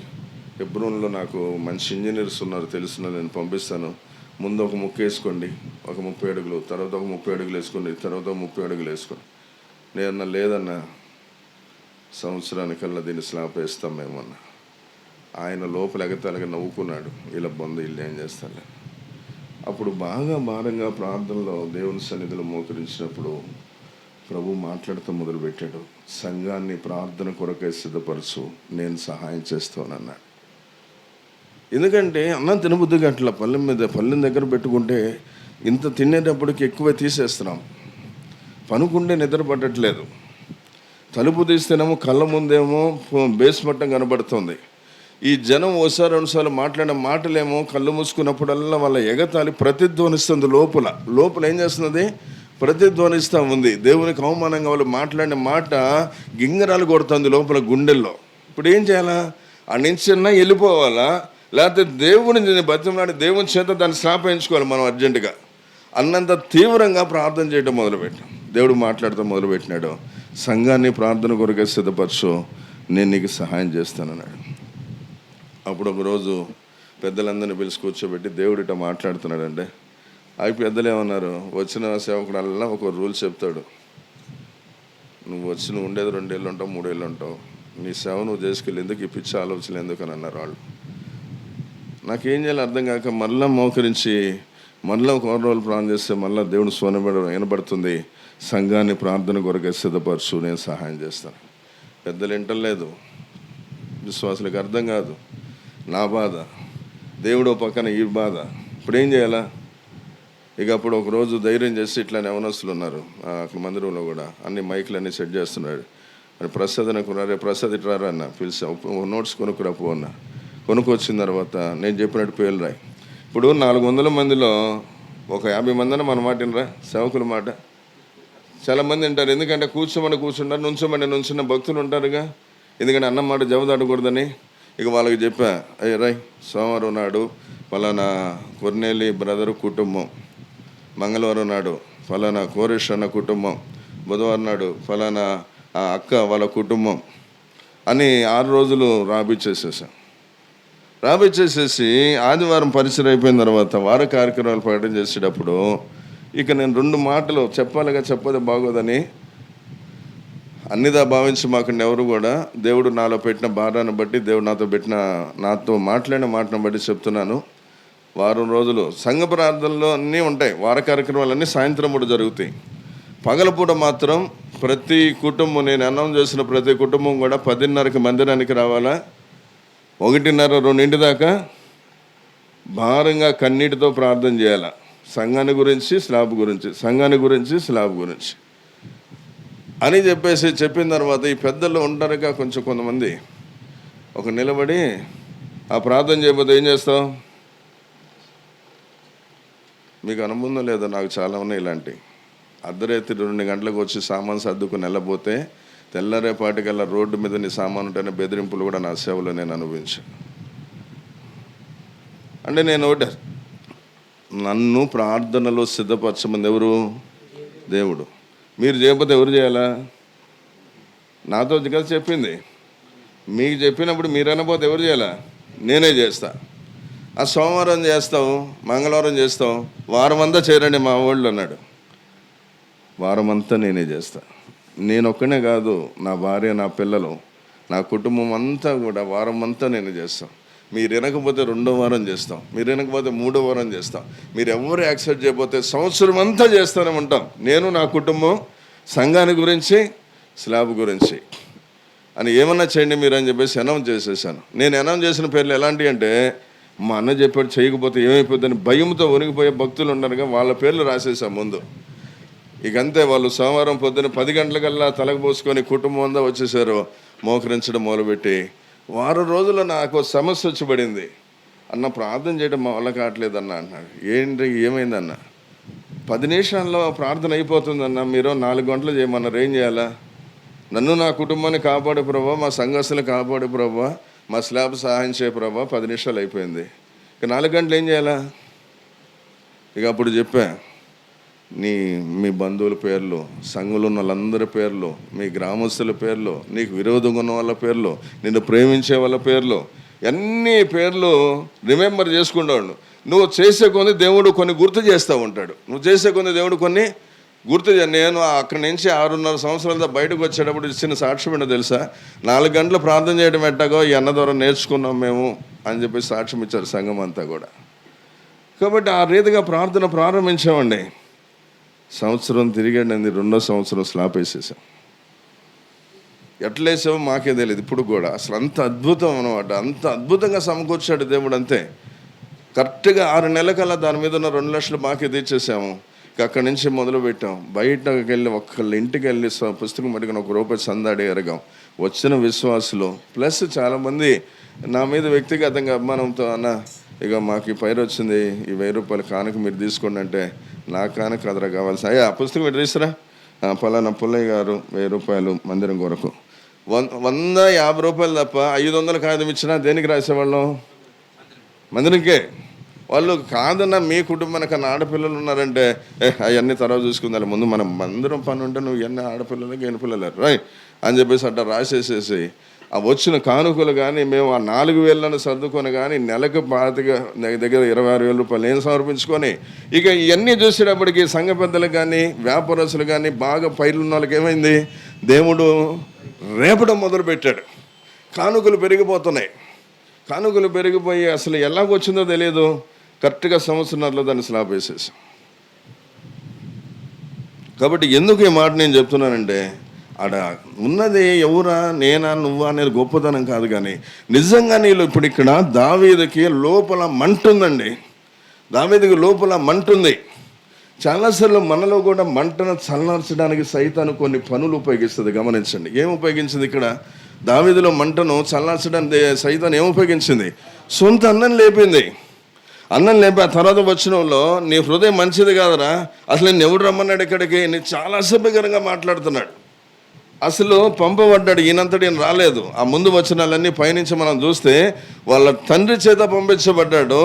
హెబ్రోన్లో నాకు మంచి ఇంజనీర్స్ ఉన్నారు, తెలిసిన, నేను పంపిస్తాను. ముందు ఒక ముక్క వేసుకోండి, ఒక 30 అడుగులు, తర్వాత ఒక 30 అడుగులు వేసుకోండి, తర్వాత ఒక 30 అడుగులు వేసుకోండి. నేనన్నా లేదన్నా, సంవత్సరానికల్లా దీన్ని స్లాబ్ వేస్తాం మేమన్నా. ఆయన లోపల ఎగతాళిగా నవ్వుకున్నాడు, ఇలా బొంద ఇల్లు ఏం చేస్తాను. అప్పుడు బాగా భారంగా ప్రార్థనలో దేవుని సన్నిధిలో మోకరించినప్పుడు ప్రభు మాట్లాడుతూ మొదలుపెట్టాడు, సంఘాన్ని ప్రార్థన కొరకై సిద్ధపరచు, నేను సహాయం చేస్తానన్నాడు. ఎందుకంటే అన్నం తినబుద్ధిగా అట్లా పళ్ళెం దగ్గర పెట్టుకుంటే ఇంత తినేటప్పటికి ఎక్కువ తీసేస్తున్నాం. పనుకుంటే నిద్ర పట్టట్లేదు. తలుపు తీస్తేనేమో కళ్ళ ముందేమో బేస్ మట్టం కనబడుతుంది. ఈ జనం ఒకసారి 2 సార్లు మాట్లాడిన మాటలేమో కళ్ళు మూసుకున్నప్పుడల్లా వాళ్ళ ఎగతాళి ప్రతిధ్వనిస్తుంది. లోపల ఏం చేస్తున్నది? ప్రతిధ్వనిస్తూ ఉంది. దేవునికి అవమానంగా వాళ్ళు మాట్లాడిన మాట గింగరాలు కొడుతుంది లోపల గుండెల్లో. ఇప్పుడు ఏం చేయాలా? ఆ నుంచి వెళ్ళిపోవాలా, లేకపోతే దేవుని బతిమలాడి దేవుని చేత దాన్ని స్థాపించుకోవాలి మనం అర్జెంటుగా అన్నంత తీవ్రంగా ప్రార్థన చేయడం మొదలుపెట్టాం. దేవుడు మాట్లాడుతూ మొదలుపెట్టినాడు, సంఘాన్ని ప్రార్థన కొరకే సిద్ధపరచు, నేను నీకు సహాయం చేస్తానన్నాడు. అప్పుడు ఒకరోజు పెద్దలందరినీ పిలిచి కూర్చోబెట్టి దేవుడు ఇట్లా మాట్లాడుతున్నాడంటే, అవి పెద్దలు ఏమన్నారు, వచ్చిన సేవకుడల్లా ఒక రూల్ చెప్తాడు, నువ్వు ఉండేది 2 ఏళ్ళు ఉంటావు, 3 ఏళ్ళు ఉంటావు, నీ సేవ నువ్వు చేసుకెళ్ళి ఎందుకు ఈ పిచ్చి ఆలోచనలు ఎందుకు అని అన్నారు వాళ్ళు. నాకేం చేయాలో అర్థం కాక మళ్ళీ మోకరించి మళ్ళీ ఒక రోజులు ప్రార్థన చేస్తే మళ్ళీ దేవుడు వినబడుతుంది, సంఘాన్ని ప్రార్థన కొరకే సిద్ధపరచు, నేను సహాయం చేస్తాను. పెద్దలు వింటలేదు, విశ్వాసులకు అర్థం కాదు. నా బాధ, దేవుడు పక్కన ఈ బాధ. ఇప్పుడు ఏం చేయాలా? ఇక అప్పుడు ఒకరోజు ధైర్యం చేసి ఇట్లా యవనస్తులు ఉన్నారు అక్కడ మందిరంలో కూడా, అన్ని మైకులన్నీ సెట్ చేస్తున్నాడు. అని ప్రసాద్ అనుకున్నారు, ప్రసాద్ ఇట్రారా అన్న, పిలిచి నోట్స్ కొనుక్కురా పో అన్న. కొనుక్కొచ్చిన తర్వాత నేను చెప్పినట్టు పేర్లు రాయి. ఇప్పుడు 400 మందిలో ఒక 50 మందిన మన మాట వినరా? సేవకుల మాట చాలామంది వింటారు. ఎందుకంటే కూర్చుంటారు, నుంచున్న భక్తులు ఉంటారుగా. ఎందుకంటే అన్నం మాట జవదాడకూడదని. ఇక వాళ్ళకి చెప్పా, అయ్యే రాయ్, సోమవారం నాడు ఫలానా కొర్నేలి బ్రదరు కుటుంబం, మంగళవారం నాడు ఫలానా కోరేష్ అన్న కుటుంబం, బుధవారం నాడు ఫలానా అక్క వాళ్ళ కుటుంబం అని 6 రోజులు రాబిచ్చేసేసి ఆదివారం పరిచయం అయిపోయిన తర్వాత వార కార్యక్రమాలు ప్రకటన చేసేటప్పుడు ఇక నేను 2 మాటలు చెప్పాలిగా, చెప్పదే బాగోదని అన్నిదా భావించి మాకండి ఎవరు కూడా, దేవుడు నాలో పెట్టిన భారాన్ని బట్టి, దేవుడు నాతో మాట్లాడిన మాటను బట్టి చెప్తున్నాను. వారం రోజులు సంఘ ప్రార్థనలు అన్నీ ఉంటాయి, వార కార్యక్రమాలన్నీ సాయంత్రం పూట జరుగుతాయి. పగలపూట మాత్రం ప్రతి కుటుంబం, నేను అనౌన్స్ చేసిన ప్రతి కుటుంబం కూడా 10:30కి మందిరానికి రావాలా, 1:30, 2 దాకా భారంగా కన్నీటితో ప్రార్థన చేయాలా. సంఘాన్ని గురించి, స్లాబ్ గురించి అని చెప్పిన తర్వాత ఈ పెద్దలు ఉంటారుగా కొంతమంది ఒక నిలబడి ఆ ప్రార్థన చేయబోతే ఏం చేస్తావు? మీకు అనుబంధం లేదో, నాకు చాలా ఉన్నాయి ఇలాంటి. అర్ధరాత్రి 2 గంటలకు వచ్చి సామాను సర్దుకుని వెళ్ళబోతే తెల్లరేపాటికల్లా రోడ్డు మీద నీ సామాను ఉంటేనే బెదిరింపులు కూడా నా సేవలో నేను అనుభవించాను. అంటే నేను నన్ను ప్రార్థనలో సిద్ధపరచమంది ఎవరు? దేవుడు. మీరు చేయకపోతే ఎవరు చేయాలా? నాతో కదా చెప్పింది. మీకు చెప్పినప్పుడు మీరు అనబోతే ఎవరు చేయాలా? నేనే చేస్తా. ఆ సోమవారం చేస్తావు, మంగళవారం చేస్తావు, వారం అంతా చేరండి మా వాళ్ళు అన్నాడు. వారం అంతా నేనే చేస్తా. నేను ఒక్కనే కాదు, నా భార్య, నా పిల్లలు, నా కుటుంబం అంతా కూడా వారం అంతా నేను చేస్తాం. మీరు వినకపోతే 2వ వారం చేస్తాం, మీరు వినకపోతే 3వ వారం చేస్తాం, మీరు ఎవరు యాక్సెప్ట్ చేయకపోతే సంవత్సరం అంతా చేస్తూనే ఉంటాం. నేను, నా కుటుంబం, సంఘాన్ని గురించి, స్లాబ్ గురించి అని ఏమన్నా చేయండి మీరు అని చెప్పేసి అనౌన్స్ చేసేసాను. నేను అనౌన్స్ చేసిన పేర్లు ఎలాంటివి అంటే, మా అన్న చెప్పాడు చేయకపోతే ఏమైపోతుందని భయంతో వణికిపోయే భక్తులు ఉన్నారుగా, వాళ్ళ పేర్లు రాసేసాం ముందు. ఇకంతే, వాళ్ళు సోమవారం పొద్దున్న 10 గంటలకల్లా తలకు పోసుకొని కుటుంబం అంతా వచ్చేసారు. మోకరించడం మొదలుపెట్టి వారం రోజుల్లో నాకు సమస్య వచ్చి పడింది. అన్న ప్రార్థన చేయడం మా వల్ల కావట్లేదన్న అన్నాడు. ఏమైందన్న? 10 నిమిషాల్లో ప్రార్థన అయిపోతుందన్న, మీరు 4 గంటలు చేయమన్నారు, ఏం చేయాలా? నన్ను, నా కుటుంబాన్ని కాపాడే ప్రభా, మా సంఘస్థులు కాపాడే ప్రభా, మా స్లాబ్ సహాయం చేయ ప్రభా, 10 నిమిషాలు అయిపోయింది. ఇక 4 గంటలు ఏం చేయాలా? ఇక అప్పుడు చెప్పా, మీ బంధువుల పేర్లు, సంఘంలో ఉన్న వాళ్ళందరి పేర్లు, మీ గ్రామస్తుల పేర్లు, నీకు విరోధంగా ఉన్న వాళ్ళ పేర్లు, నిన్ను ప్రేమించే వాళ్ళ పేర్లు, అన్ని పేర్లు రిమెంబర్ చేసుకుంటాడు. నువ్వు చేసే కొన్ని దేవుడు కొన్ని గుర్తు చేస్తూ ఉంటాడు. నువ్వు చేసే కొన్ని దేవుడు కొన్ని గుర్తు. నేను అక్కడి నుంచి 6.5 సంవత్సరాలతో బయటకు వచ్చేటప్పుడు ఇచ్చిన సాక్ష్యం ఏంటో తెలుసా? 4 గంటలు ప్రార్థన చేయడం ఎట్టాగో ఈ అన్న ద్వారా నేర్చుకున్నాం మేము అని చెప్పి సాక్ష్యం ఇచ్చారు సంఘం అంతా కూడా. కాబట్టి ఆ రీతిగా ప్రార్థన ప్రారంభించామండి. సంవత్సరం తిరిగాడండి, 2వ సంవత్సరం స్లాప్ వేసేసాం. ఎట్లేసామో మాకే తెలియదు ఇప్పుడు కూడా. అసలు అంత అద్భుతం అనమాట, అంత అద్భుతంగా సమకూర్చాడు దేవుడు. అంతే కరెక్ట్గా 6 నెలలకల్లా దాని మీద ఉన్న 2 లక్షలు మాకే తీర్చేసాము. అక్కడి నుంచి మొదలు పెట్టాం. బయటకు వెళ్ళి ఒక్కళ్ళ ఇంటికి వెళ్ళి పుస్తకం పట్టుకుని ₹1 సందాడి ఎరగాం. వచ్చిన విశ్వాసులు ప్లస్ చాలామంది నా మీద వ్యక్తిగతంగా అభిమానంతో, అన్న ఇక మాకు ఈ పైరు వచ్చింది, ఈ ₹1000 కానుక మీరు తీసుకోండి అంటే, నా కానుక అదరా కావాల్సి, అయ్యా ఆ పుస్తకం మీరు తీసుకురా, పలానా పుల్లయ్య గారు ₹1000 మందిరం కొరకు, ₹150 తప్ప 500 కాగితం ఇచ్చినా దేనికి రాసేవాళ్ళం? మందిరంకే. వాళ్ళు కాదన్న మీ కుటుంబానికి అన్న ఆడపిల్లలు ఉన్నారంటే, అవన్నీ తర్వాత చూసుకుందాం, ముందు మనం మందిరం పని ఉంటే నువ్వు ఇవన్నీ ఆడపిల్లలకి ఎన్నిపిల్లలు రైట్ అని చెప్పేసి అట్లా రాసేసేసి ఆ వచ్చిన కానుకలు కానీ మేము ఆ 4,000 సర్దుకొని కానీ నెలకు దగ్గర ₹26,000 నేను సమర్పించుకొని ఇక ఇవన్నీ చూసేటప్పటికి సంఘ పెద్దలకు కానీ వ్యాపారస్తులు కానీ బాగా పైర్లున్న వాళ్ళకి ఏమైంది? దేవుడు రేపడం మొదలుపెట్టాడు. కానుకలు పెరిగిపోతున్నాయి. కానుకలు పెరిగిపోయి అసలు ఎలాగొచ్చిందో తెలియదు. కరెక్ట్గా సంవత్సరాల్లో దాన్ని స్లాబ్ వేసేసాం. కాబట్టి ఎందుకు ఈ మాట నేను చెప్తున్నానంటే, ఆడ ఉన్నది ఎవరా నేనా నువ్వా అనేది గొప్పతనం కాదు, కానీ నిజంగా నీళ్ళు ఇప్పుడు ఇక్కడ దావీదుకి లోపల మంట ఉందండి. దావీదుకి లోపల మంట ఉంది. చాలాసార్లు మనలో కూడా మంటను చల్లార్చడానికి సైతాను కొన్ని పనులు ఉపయోగిస్తుంది. గమనించండి, ఏం ఉపయోగించింది ఇక్కడ? దావీదులో మంటను చల్లార్చడానికి సైతాను ఏం ఉపయోగించింది? సొంత అన్నం లేపింది. అన్నం లేపి ఆ తర్వాత వచ్చినంలో, నీ హృదయం మంచిది కాదరా, అసలు నేను ఎవడు రమ్మన్నాడు ఇక్కడికి, నేను చాలా అసభ్యకరంగా మాట్లాడుతున్నాడు. అసలు పంపబడ్డాడు, ఈయనంతటి ఈయన రాలేదు. ఆ ముందు వచనాలన్నీ పైనుంచి మనం చూస్తే వాళ్ళ తండ్రి చేత పంపించబడ్డాడు.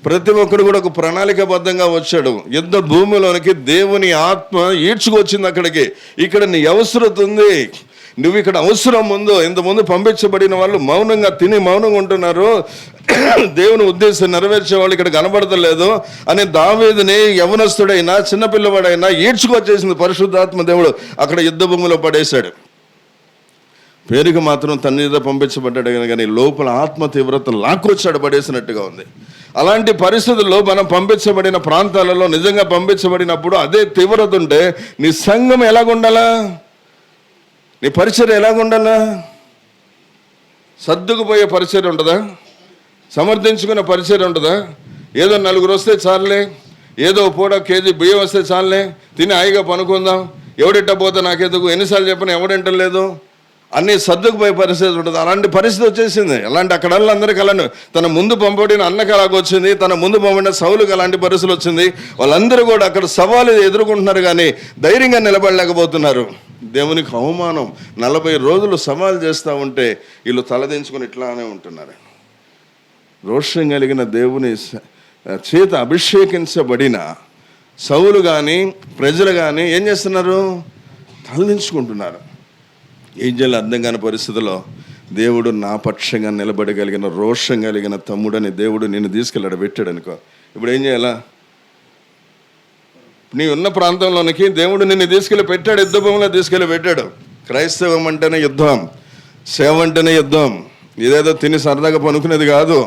ప్రతి ఒక్కరు కూడా ఒక ప్రణాళికాబద్ధంగా వచ్చాడు. యుద్ధ భూమిలోనికి దేవుని ఆత్మ ఈడ్చుకొచ్చింది అక్కడికి. ఇక్కడ నీ అవసరం ఉంది, నువ్వు ఇక్కడ అవసరం ముందు. ఇంతకుముందు పంపించబడిన వాళ్ళు మౌనంగా తిని మౌనంగా ఉంటున్నారు, దేవుని ఉద్దేశం నెరవేర్చే వాళ్ళు ఇక్కడ కనబడతలేదు అని దావీదుని యవనస్తుడైనా చిన్నపిల్లవాడైనా ఈడ్చుకొచ్చేసింది పరిశుద్ధాత్మ. దేవుడు అక్కడ యుద్ధ భూమిలో పడేశాడు. పేరుకి మాత్రం తండ్రి మీద పంపించబడ్డాడు కానీ లోపల ఆత్మ తీవ్రత లాక్కొచ్చాడు, పడేసినట్టుగా ఉంది. అలాంటి పరిస్థితుల్లో మనం పంపించబడిన ప్రాంతాలలో నిజంగా పంపించబడినప్పుడు అదే తీవ్రత ఉంటే నీ సంఘం ఎలాగుండాలా? నీ పరిచర్య ఎలాగుండాలా? సర్దుకుపోయే పరిచర్య ఉంటుందా? సమర్థించుకునే పరిచర్య ఉంటుందా? ఏదో 4 వస్తే చాలులే, ఏదో పూట కేజీ బియ్యం వస్తే చాలులే, తిని హాయిగా పనుకుందాం, ఎవడెట్టపోతే నాకెందుకు, ఎన్నిసార్లు చెప్పినా ఎవడెంటలేదు, అన్నీ సర్దుకుపోయే పరిస్థితి ఉంటుంది. అలాంటి పరిస్థితి వచ్చేసింది. అలాంటి అక్కడ అందరికీ అలాంటి, తన ముందు పంపబడిన అన్నకి అలాగొచ్చింది, తన ముందు పంపబడిన సౌలుకి అలాంటి పరిస్థితులు వచ్చింది. వాళ్ళందరూ కూడా అక్కడ సవాలు ఎదుర్కొంటున్నారు కానీ ధైర్యంగా నిలబడలేకపోతున్నారు. దేవునికి అవమానం. 40 రోజులు సవాలు చేస్తూ ఉంటే వీళ్ళు తలదించుకొని ఇట్లానే ఉంటున్నారు. రోషం కలిగిన దేవుని చేత అభిషేకించబడిన సౌలు కానీ ప్రజలు కానీ ఏం చేస్తున్నారు? తలదించుకుంటున్నారు. ఏం చేయాలి అర్థం కాని పరిస్థితుల్లో దేవుడు నా పక్షంగా నిలబడగలిగిన రోషం కలిగిన తమ్ముడని దేవుడు నిన్ను తీసుకెళ్ళాడు, పెట్టాడు అనుకో. ఇప్పుడు ఏం చేయాలా? నీ ఉన్న ప్రాంతంలోనికి దేవుడు నిన్ను తీసుకెళ్ళి పెట్టాడు, యుద్ధ భూమిలో తీసుకెళ్ళి పెట్టాడు. క్రైస్తవం అంటేనే యుద్ధం, సేవ అంటేనే యుద్ధం. ఇదేదో తిని సరదాగా పనుకునేది కాదు.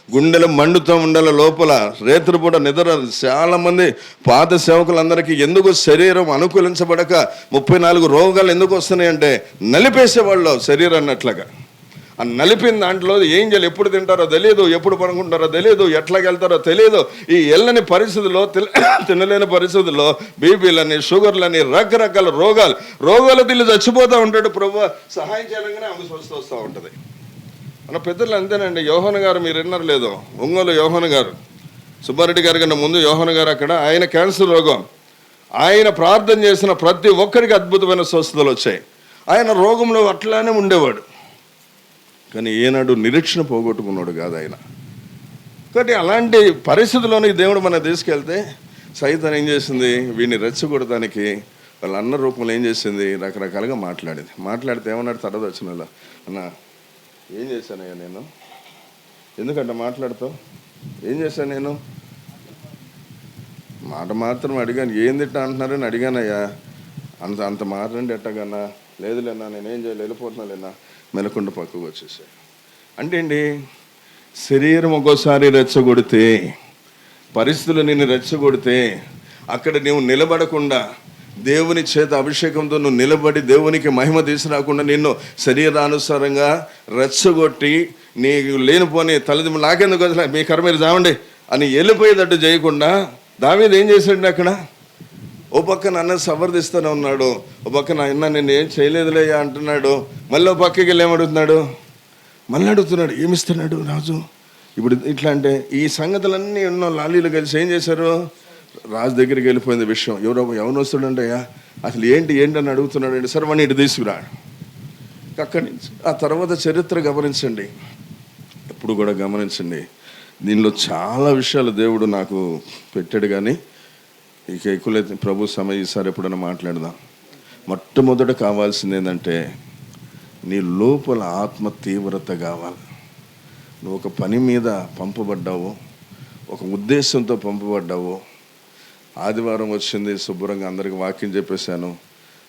గుండెలు మండుతూ ఉండాలి లోపల. రేత్రిపూట నిద్ర. చాలామంది పాత సేవకులందరికీ ఎందుకు శరీరం అనుకూలించబడక 34 రోగాలు ఎందుకు వస్తున్నాయంటే నలిపేసేవాళ్ళు శరీరం అన్నట్లుగా. ఆ నలిపిన దాంట్లో ఏం చేయాలి, ఎప్పుడు తింటారో తెలియదు, ఎప్పుడు పనుకుంటారో తెలియదు, ఎట్లాగ వెళ్తారో తెలియదు. ఈ ఎల్లని పరిస్థితుల్లో, తినలేని పరిస్థితుల్లో బీపీలని, షుగర్లని, రకరకాల రోగాలు తిల్లి చచ్చిపోతూ ఉంటాడు. ప్రభు సహాయం చేయాలంగానే ఆమె స్వస్థ వస్తూ ఉంటుంది. మన పెద్దలు అంతేనండి. యోహాను గారు మీరు విన్నారు లేదో, ఒంగోలు యోహాను గారు, సుబ్బారెడ్డి గారి కన్నా ముందు యోహాను గారు అక్కడ, ఆయన క్యాన్సర్ రోగం. ఆయన ప్రార్థన చేసిన ప్రతి ఒక్కరికి అద్భుతమైన స్వస్థతలు వచ్చాయి. ఆయన రోగంలో అట్లానే ఉండేవాడు, కానీ ఏనాడు నిరీక్షణ పోగొట్టుకున్నాడు కాదు ఆయన. కాబట్టి అలాంటి పరిస్థితుల్లోనికి దేవుడు మనం తీసుకెళ్తే సైతాన్ ఏం చేసింది? వీడిని రెచ్చగొడటానికి వాళ్ళ అన్న రూపంలో ఏం చేసింది? రకరకాలుగా మాట్లాడితే ఏమన్నాడు? తర్వాత వచ్చిన అన్న ఏం చేశానయ్యా నేను, ఎందుకంటే మాట్లాడతావు? ఏం చేశాను నేను? మాట మాత్రం అడిగాను. ఏం తిట్టా అంటున్నారని అడిగానయ్యా. అంత మాట్లాడి ఎట్టగన్నా? లేదులేనా, నేనేం చేయాలి, వెళ్ళిపోతున్నాలేనా, మెలకుండా పక్కకు వచ్చేసాయి. అంటే ఏంటి? శరీరం ఒక్కోసారి రెచ్చగొడితే, పరిస్థితులు నిన్ను రెచ్చగొడితే, అక్కడ నువ్వు నిలబడకుండా దేవుని చేత అభిషేకంతో నువ్వు నిలబడి దేవునికి మహిమ తీసుకురాకుండా నిన్ను శరీరానుసారంగా రెచ్చగొట్టి నీకు లేనిపోని తల్లిదండ్రులు నాకెందుకు వదిలే, మీ కర్ర మీరు చావండి అని వెళ్ళిపోయేటట్టు చేయకుండా దావీదు ఏం చేశాడు? అక్కడ ఓ పక్కన అన్న సమర్థిస్తూనే ఉన్నాడు, ఓ పక్కన అన్న నేను ఏం చేయలేదులేయా అంటున్నాడు. మళ్ళీ ఓ పక్కకి వెళ్ళి ఏమడుగుతున్నాడు? మళ్ళీ అడుగుతున్నాడు, ఏమిస్తున్నాడు రాజు? ఇప్పుడు ఇట్లా అంటే ఈ సంగతులన్నీ ఎన్నో లాలీలు కలిసి ఏం చేశారు? రాజు దగ్గరికి వెళ్ళిపోయింది విషయం. ఎవరు వస్తాడంటయ్యా, అసలు ఏంటి అని అడుగుతున్నాడు అండి. సరే వాడిని ఇటు తీసుకురా. అక్కడి నుంచి ఆ తర్వాత చరిత్ర గమనించండి, ఎప్పుడు కూడా గమనించండి. దీనిలో చాలా విషయాలు దేవుడు నాకు పెట్టాడు. కానీ ఇక ఎక్కువైతే ప్రభు సమయం ఈసారి ఎప్పుడైనా మాట్లాడదాం. మొట్టమొదట కావాల్సింది ఏంటంటే నీ లోపల ఆత్మ తీవ్రత కావాలి. నువ్వు ఒక పని మీద పంపబడ్డావు, ఒక ఉద్దేశంతో పంపబడ్డావు. ఆదివారం వచ్చింది, శుభ్రంగా అందరికి వాక్యం చెప్పేశాను,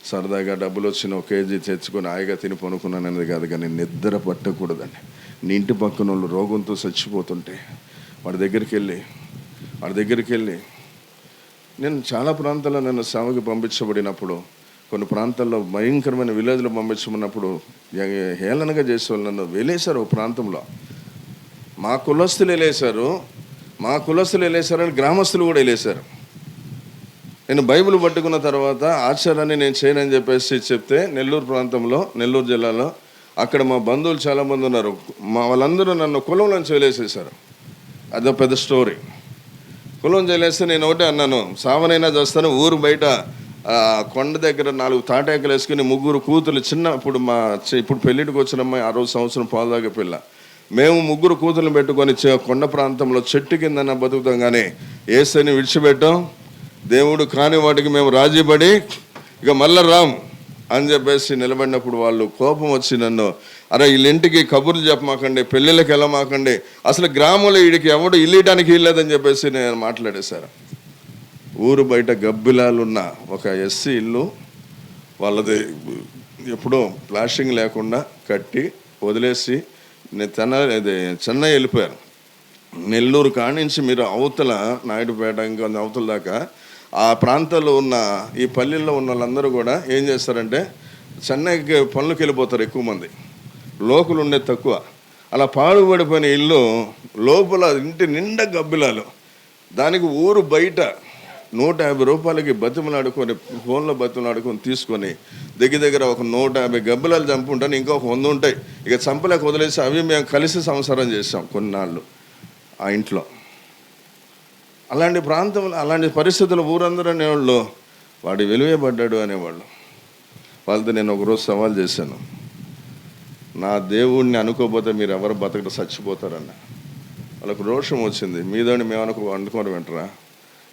సరదాగా డబ్బులు వచ్చిన ఒక కేజీ తెచ్చుకొని హాయిగా తిని పనుకున్నాను అనేది కాదు. కానీ నిద్ర పట్టకూడదండి. నీ ఇంటి పక్కన వాళ్ళు రోగంతో చచ్చిపోతుంటే వాడి దగ్గరికి వెళ్ళి నేను చాలా ప్రాంతాల్లో నన్ను సేవకి పంపించబడినప్పుడు, కొన్ని ప్రాంతాల్లో భయంకరమైన విలేజ్లో పంపించమన్నప్పుడు హేళనగా చేసేవాళ్ళు నన్ను వెళ్ళేశారు. ఒక ప్రాంతంలో మా కులస్తులు వెళ్ళేశారని గ్రామస్తులు కూడా వెళ్ళేశారు. నేను బైబిల్ పట్టుకున్న తర్వాత ఆచారాన్ని నేను చేయనని చెప్పేసి చెప్తే నెల్లూరు ప్రాంతంలో, నెల్లూరు జిల్లాలో అక్కడ మా బంధువులు చాలామంది ఉన్నారు. మా వాళ్ళందరూ నన్ను కులంలోంచి వెళ్ళేసేసారు. అదో పెద్ద స్టోరీ. కులం చేలేస్తే నేను ఒకటే అన్నాను, సావనైనా చేస్తాను. ఊరు బయట కొండ దగ్గర 4 తాటాకులు వేసుకుని 3 కూతురు చిన్నప్పుడు ఇప్పుడు పెళ్ళిటికి వచ్చిన అమ్మాయి 6 సంవత్సరం పాలుదాకా పిల్ల, మేము 3 కూతుర్లు పెట్టుకొని కొండ ప్రాంతంలో చెట్టు కిందన బతుకుతాం. కానీ యేసుని విడిచిపెట్టాం. దేవుడు కాని వాటికి మేము రాజీపడి ఇక మళ్ళీ రాం అని చెప్పేసి నిలబడినప్పుడు వాళ్ళు కోపం వచ్చి నన్ను, అరే వీళ్ళింటికి కబుర్లు చెప్పమాకండి, పెళ్ళిళ్ళకి వెళ్ళమాకండి, అసలు గ్రామంలో వీడికి ఎవడు ఇల్లియటానికి ఇల్లేదని చెప్పేసి నేను మాట్లాడేశారు. ఊరు బయట గబ్బిలాలున్న ఒక ఎస్సీ ఇల్లు వాళ్ళది ఎప్పుడో ప్లాస్టింగ్ లేకుండా కట్టి వదిలేసి చెన్నై వెళ్ళిపోయారు. నెల్లూరు కానించి మీరు అవతల నాయుడుపేట ఇంకా అవతల దాకా ఆ ప్రాంతాల్లో ఉన్న ఈ పల్లెల్లో ఉన్న వాళ్ళందరూ కూడా ఏం చేస్తారంటే చెన్నైకి పనులకు వెళ్ళిపోతారు. ఎక్కువ మంది లోకలు ఉండేది తక్కువ. అలా పాడుపడిపోయిన ఇల్లు లోపల ఇంటి నిండా గబ్బిలాలు. దానికి ఊరు బయట 150 రూపాయలకి బతిమలాడుకొని, ఫోన్లో బతిమలాడుకొని తీసుకొని దగ్గర ఒక 150 గబ్బిలాలు చంపుంటాను. ఇంకొక 100 ఉంటాయి. ఇక చంపలేక వదిలేసి అవి మేము కలిసి సంసారం చేసాం కొన్నాళ్ళు ఆ ఇంట్లో. అలాంటి ప్రాంతంలో అలాంటి పరిస్థితులు ఊరందరూ అనేవాళ్ళు వాడు వెలువేయబడ్డాడు అనేవాళ్ళు. వాళ్ళతో నేను ఒకరోజు సవాల్ చేశాను, నా దేవుణ్ణి అనుకోకపోతే మీరు ఎవరు బతకట చచ్చిపోతారన్న. వాళ్ళకు రోషం వచ్చింది. మీదని మేము అనుకోవడం వెంటరా,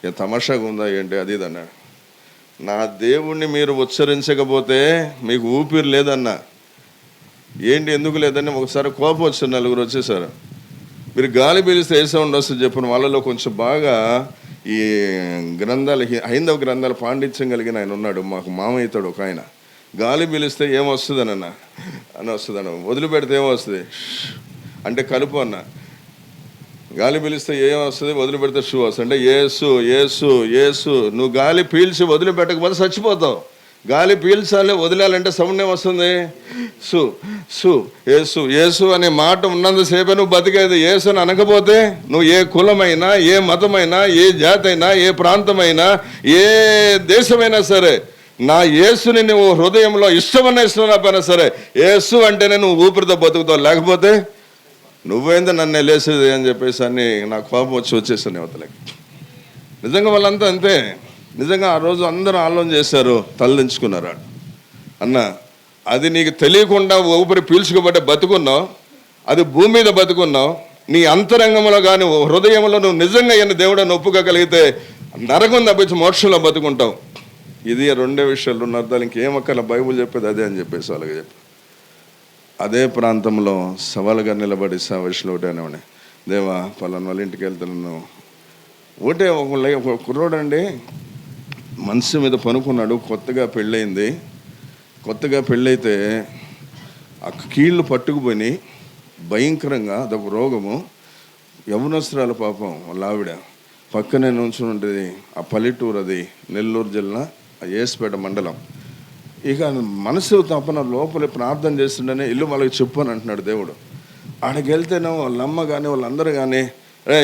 ఏ తమాషాగా ఉందా ఏంటి అది ఇది అన్నాడు. నా దేవుణ్ణి మీరు ఉచ్చరించకపోతే మీకు ఊపిరి లేదన్నా. ఏంటి ఎందుకు లేదని ఒకసారి కోపం వచ్చింది. 4 వచ్చేసారు. మీరు గాలి పీలిస్తే ఏ సౌండ్ వస్తుంది చెప్పిన వాళ్ళలో కొంచెం బాగా ఈ గ్రంథాలు, హైందవ గ్రంథాలు పాండిత్యం కలిగిన ఆయన ఉన్నాడు, మాకు మామయ్యతాడు ఒక ఆయన. గాలి పీలిస్తే ఏమొస్తుంది అని వస్తుందన్న, వదిలిపెడితే ఏమొస్తుంది అంటే కలుపు అన్న. గాలి పీలిస్తే ఏమొస్తుంది, వదిలిపెడితే షూ వస్తుంది. అంటే యేసు యేసు యేసు. నువ్వు గాలి పీల్చి వదిలిపెట్టకపోతే చచ్చిపోతావు. గాలి పీల్చాలి, వదిలాలంటే సౌండ్ ఏమొస్తుంది, సు సు యేసు యేసు అనే మాట ఉన్నంతసేపే నువ్వు బతికేది. యేసు అని అనకపోతే నువ్వు ఏ కులమైనా, ఏ మతమైనా, ఏ జాతి అయినా, ఏ ప్రాంతమైనా, ఏ దేశమైనా సరే, నా యేసుని నువ్వు హృదయంలో ఇష్టమైనా సరే, యేసు అంటేనే నువ్వు ఊపిరితో బతుకుతావు. లేకపోతే నువ్వేందో నన్ను లేసేది అని చెప్పేసి అని నాకు కోపం వచ్చేసాను అవతలకి. నిజంగా వాళ్ళంతా అంతే. నిజంగా ఆ రోజు అందరూ ఆలోచన చేశారు, తలదించుకున్నారు. అన్న అది నీకు తెలియకుండా ఊపిరి పీల్చుకోబట్టే బతుకున్నావు, అది భూమి మీద బతుకున్నావు. నీ అంతరంగంలో కానీ హృదయంలో నువ్వు నిజంగా ఈయన దేవుడని ఒప్పుకోగలిగితే నరకం తప్పించి మోక్షంలో బతుకుంటావు. ఇది 2 విషయాలు ఉన్న అర్థాలు. ఇంకేమక్కల బైబుల్ చెప్పేది అదే అని చెప్పేసి వాళ్ళకి చెప్పి అదే ప్రాంతంలో సవాలుగా నిలబడి సేవకులు ఒకటి అనేవాడిని, దేవా పలానా వాళ్ళ ఇంటికి వెళ్తున్నాను. ఒక కుర్రోడు అండి మనసు మీద పనుకున్నాడు. కొత్తగా పెళ్ళైతే ఆ కీళ్ళు పట్టుకుపోయి భయంకరంగా అదొక రోగము. యవ్వనస్తురాలు పాపం వాళ్ళ ఆవిడ పక్కనే నుంచుని ఉంటుంది. ఆ పల్లెటూరు, అది నెల్లూరు జిల్లా ఏసుపేట మండలం. ఇక మనసు తపన లోపల ప్రార్థన చేస్తుండనే ఇల్లు వాళ్ళకి చెప్పు అని అంటున్నాడు దేవుడు. ఆడికి వెళ్తేనే వాళ్ళ అమ్మ కానీ వాళ్ళందరూ కానీ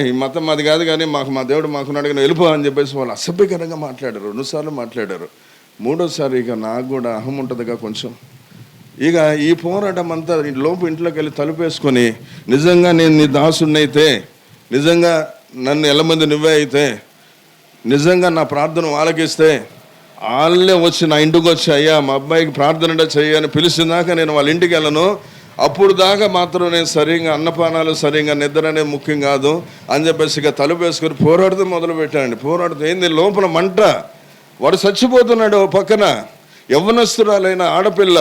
ఈ మతం మాది కాదు కానీ మా దేవుడు మాకున్నాడు కానీ వెళ్ళిపో అని చెప్పేసి వాళ్ళు అసభ్యకరంగా మాట్లాడారు. 2 సార్లు మాట్లాడారు. 3వసారి ఇక నాకు కూడా అహం ఉంటుందిగా కొంచెం. ఇక ఈ పోరాటం అంతా ఇంట్లోకి వెళ్ళి తలుపేసుకొని, నిజంగా నేను నీ దాసుడినైతే, నిజంగా నన్ను ఎల్లమంది నువ్వే అయితే, నిజంగా నా ప్రార్థన వాళ్ళకిస్తే, వాళ్ళే వచ్చి నా ఇంటికి వచ్చి అయ్యా మా అబ్బాయికి ప్రార్థన చెయ్యని పిలిచిందాక నేను వాళ్ళ ఇంటికి వెళ్ళను. అప్పుడు దాకా మాత్రం నేను సరిగ్గా అన్నపానాలు, సరిగ్గా నిద్ర అనేది ముఖ్యం కాదు అని చెప్పేసి ఇక తలుపు వేసుకొని పోరాడుతూ మొదలుపెట్టానండి. పోరాడుతూ ఏంది లోపల మంట. వాడు చచ్చిపోతున్నాడు. పక్కన యవ్వనస్తురాలైన ఆడపిల్ల.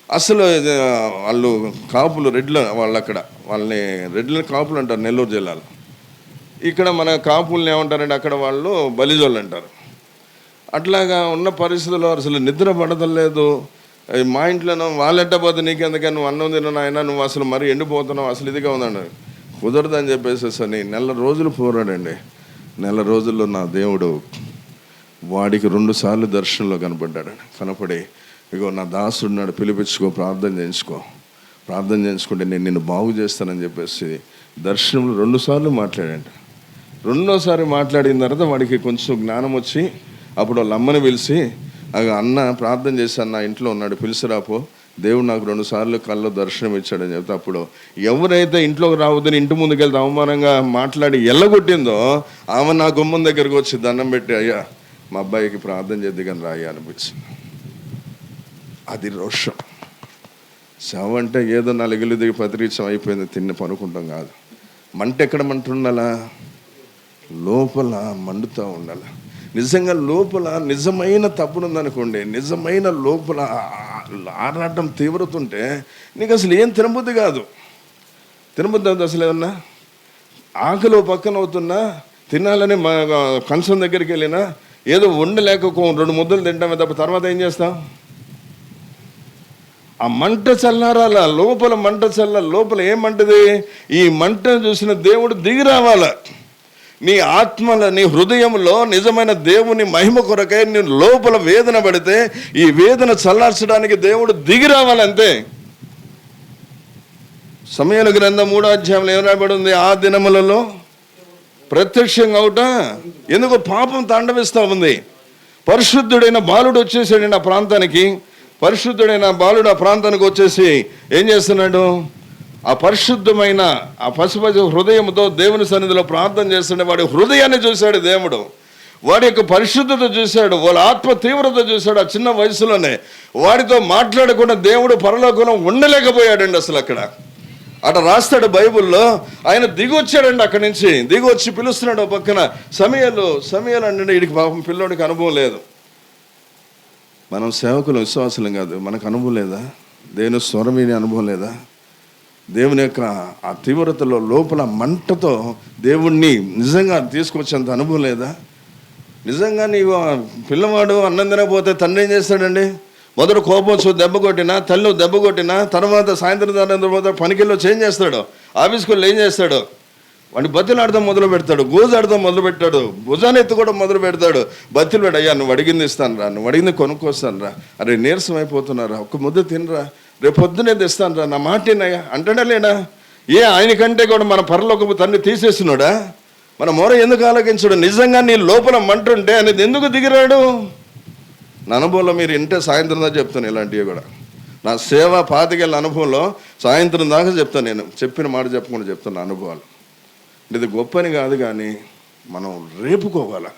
అసలు వాళ్ళు కాపులు రెడ్లు, వాళ్ళు అక్కడ వాళ్ళని రెడ్ల కాపులు అంటారు నెల్లూరు జిల్లాలో. ఇక్కడ మన కాపుల్ని ఏమంటారంటే అక్కడ వాళ్ళు బలిజోళ్ళు అంటారు. అట్లాగా ఉన్న పరిస్థితుల్లో అసలు నిద్ర పడతలేదు. మా ఇంట్లోనో వాళ్ళెట్ట పోతే నీకెందుకని, నువ్వు అన్నం తిన్నాను ఆయన, నువ్వు అసలు మరీ ఎండిపోతున్నావు, అసలు ఇదిగా ఉందండి. కుదరదని చెప్పేసి అని నెల రోజులు పోరాడండి. నెల రోజుల్లో నా దేవుడు వాడికి 2 సార్లు దర్శనంలో కనపడి ఇగో నా దాసుడున్నాడు, పిలిపించుకో, ప్రార్థన చేయించుకుంటే నేను నిన్ను బాగు చేస్తానని చెప్పేసి దర్శనంలో 2 సార్లు మాట్లాడండి. 2వసారి మాట్లాడిన తర్వాత వాడికి కొంచెం జ్ఞానం వచ్చి అప్పుడు వాళ్ళ అమ్మని పిలిచి, అన్న ప్రార్థన చేశాను, నా ఇంట్లో ఉన్నాడు, పిలిచిరాపో, దేవుడు నాకు 2 సార్లు కల్లో దర్శనం ఇచ్చాడని చెప్తే, అప్పుడు ఎవరైతే ఇంట్లోకి రావద్దని ఇంటి ముందుకు వెళ్తే అవమానంగా మాట్లాడి ఎల్లగొట్టిందో ఆమె నా గుమ్మం దగ్గరకు వచ్చి దండం పెట్టి, అయ్యా మా అబ్బాయికి ప్రార్థన చేద్ది కానీ రాయ్యా అనిపించింది. అది రోషం. శవం అంటే ఏదో 4 ఇల్లు దిగి పత్రిచం అయిపోయింది తిన్న పనుకుంటాం కాదు. మంట ఎక్కడ మంట ఉండాలా? లోపల మండుతూ ఉండాలి. నిజంగా లోపల నిజమైన తప్పునుందనుకోండి, నిజమైన లోపల ఆరాటం తీవ్రత ఉంటే నీకు అసలు ఏం తినబుద్ధి కాదు. అసలు ఏమన్నా ఆకలి పక్కన అవుతున్నా, తినాలని మా కంచం దగ్గరికి వెళ్ళినా ఏదో వండలేక 2 ముద్దలు తింటామే తప్ప తర్వాత ఏం చేస్తాం? ఆ మంట చల్లారాల, లోపల మంట లోపల ఏమంటది? ఈ మంట చూసిన దేవుడు దిగి రావాల. నీ ఆత్మల, నీ హృదయంలో నిజమైన దేవుని మహిమ కొరకై నీ లోపల వేదన పడితే ఈ వేదన చల్లార్చడానికి దేవుడు దిగి రావాలంతే. సమూయేలు గ్రంథం 3వ అధ్యాయంలో ఏం రాయబడి ఉంది? ఆ దినములలో ప్రత్యక్షంగా అవుట ఎందుకు పాపం తాండవిస్తూ ఉంది. పరిశుద్ధుడైన బాలుడు వచ్చేసాడండి ఆ ప్రాంతానికి. పరిశుద్ధుడైన బాలుడు ఆ ప్రాంతానికి వచ్చేసి ఏం చేస్తున్నాడు? ఆ పరిశుద్ధమైన ఆ పసిపసి హృదయంతో దేవుని సన్నిధిలో ప్రార్థన చేస్తుండే వాడి హృదయాన్ని చూశాడు దేవుడు. వాడి యొక్క పరిశుద్ధత చూశాడు, వాళ్ళ ఆత్మ తీవ్రత చూశాడు. ఆ చిన్న వయసులోనే వాడితో మాట్లాడకుండా దేవుడు పరలోకంలో ఉండలేకపోయాడండి. అసలు అక్కడ రాస్తాడు బైబుల్లో. ఆయన దిగొచ్చాడండి, అక్కడి నుంచి దిగొచ్చి పిలుస్తున్నాడు పక్కన, సమూయేలు అంటే వీడికి పాపం పిల్లోడికి అనుభవం లేదు. మనం సేవకులు విశ్వాసులం కాదు, మనకు అనుభవం లేదా? దేవుని స్వరం వినే అనుభవం లేదా? దేవుని యొక్క ఆ తీవ్రతలో లోపల మంటతో దేవుణ్ణి నిజంగా తీసుకొచ్చేంత అనుభవం లేదా? నిజంగా నీవు పిల్లవాడు అన్నం తినకపోతే తండ్రి ఏం చేస్తాడండి? మొదట కోపం వచ్చి దెబ్బ కొట్టినా, తల్లి దెబ్బ కొట్టినా, తర్వాత సాయంత్రం తర్వాత పనికిలో చేంజ్ చేస్తాడు. ఆఫీస్కి వెళ్ళి ఏం చేస్తాడు? వాడిని బతిలు ఆడదాం మొదలు పెడతాడు, గోజు ఆడదాం మొదలు పెట్టాడు, భుజాన్ని ఎత్తుకోవడం మొదలు పెడతాడు. బతిలు పెడు, అయ్యా నువ్వు అడిగింది ఇస్తాను రా, నువ్వు అడిగింది కొనుక్కొస్తాను రా, అరే నీరసం అయిపోతున్నారా, ఒక్క ముద్ద తినరా, రేపు పొద్దునే తెస్తాను రా, నా మాటేనయ్యా అంటాడా లేడా? ఆయనకంటే కూడా మన పరలోకపు తండ్రి తీసేస్తున్నాడా? మన మొర ఎందుకు ఆలోకించడు? నిజంగా నీ లోపల మంట ఉంటే అనేది ఎందుకు దిగిరాడు? నా అనుభవంలో మీరు ఇంటే సాయంత్రం దాకా చెప్తాను. ఇలాంటివి కూడా నా సేవ 25 ఏళ్ళ అనుభవంలో సాయంత్రం దాకా చెప్తాను. నేను చెప్పిన మాట చెప్పకుండా చెప్తాను అనుభవాలు. ఇది గొప్పని కాదు కానీ మనం రేపుకోవాలి.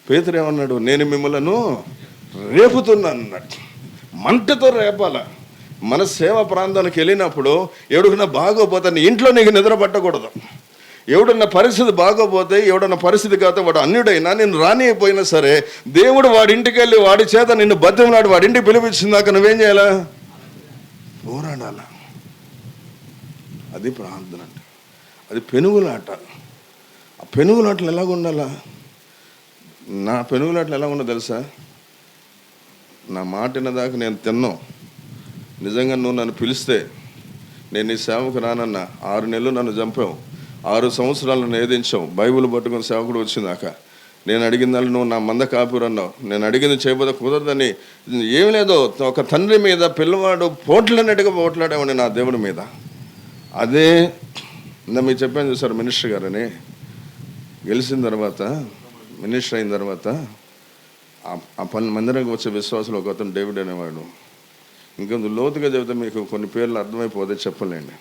పేతురు ఏమన్నాడు? నేను మిమ్మల్ని రేపుతున్నాను అన్నట్టు. మంటతో రేపాల. మన సేవ ప్రాంతానికి వెళ్ళినప్పుడు ఎవడున్నా బాగోపోతే నీ ఇంట్లో నీకు నిద్ర పట్టకూడదు. ఎవడన్నా పరిస్థితి బాగోపోతే, ఎవడన్నా పరిస్థితి కాకపోతే వాడు అన్యుడైనా నేను రానిపోయినా సరే దేవుడు వాడి ఇంటికి వెళ్ళి వాడి చేత నిన్ను బతిమలాడి వాడి ఇంటికి పిలిపించిందాక నువ్వేం చేయాలా? పోరాడాల. అది ప్రార్థన అంటే. అది పెనుగులాట. ఆ పెనుగులాటలు ఎలాగ ఉండాలా? నా పెనుగులాటలు ఎలా ఉండో తెలుసా? నా మాట విన్నదాకా నేను తిన్నాం. నిజంగా నువ్వు నన్ను పిలిస్తే నేను నీ సేవకు రానన్నా. 6 నెలలు నన్ను చంపావు, 6 సంవత్సరాలు నన్ను ఏదించావు, బైబిల్ పట్టుకుని సేవకుడు వచ్చిందాక. నేను అడిగిందాన్ని నువ్వు నా మంద కాపురన్నావు. నేను అడిగింది చేయబోతే కుదరదని. ఏమి లేదో ఒక తండ్రి మీద పిల్లవాడు పోట్లాడినట్టుగా పోట్లాడేవాడిని నా దేవుడి మీద. అదే మీకు చెప్పాను చూసారు, మినిస్టర్ గారని గెలిచిన తర్వాత, మినిస్టర్ అయిన తర్వాత ఆ మందిరానికి వచ్చే విశ్వాసులు ఒక అతను డేవిడ్ అనేవాడు. ఇంకొంత లోతుగా చెబితే మీకు కొన్ని పేర్లు అర్థమైపోతే చెప్పలేండి,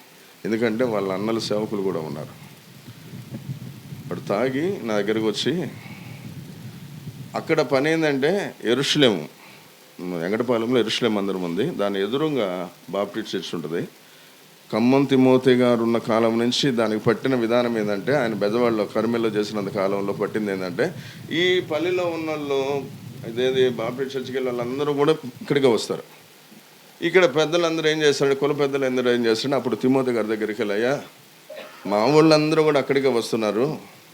ఎందుకంటే వాళ్ళ అన్నల సేవకులు కూడా ఉన్నారు. వాడు తాగి నా దగ్గరికి వచ్చి, అక్కడ పని ఏంటంటే యెరూషలేము, వెంకటపాలెంలో యెరూషలేం మందిరం ఉంది, దాని ఎదురుగా బాప్టిస్ట్ చర్చ్ ఉంటుంది. ఖమ్మం తిమోతి గారు ఉన్న కాలం నుంచి దానికి పట్టిన విధానం ఏంటంటే, ఆయన బెజవాడలో కర్మెల్లో చేసినంత కాలంలో పట్టింది ఏంటంటే, ఈ పల్లెలో ఉన్న వాళ్ళు ఇదేది బాప్టిస్ట్ చర్చికి వెళ్ళి వాళ్ళందరూ కూడా ఇక్కడికే వస్తారు. ఇక్కడ పెద్దలందరూ ఏం చేస్తాడు, కుల పెద్దలు అందరూ ఏం చేస్తాడు, అప్పుడు తిమోతి గారి దగ్గరికి వెళ్ళయ్యా, మా వాళ్ళందరూ కూడా అక్కడికే వస్తున్నారు,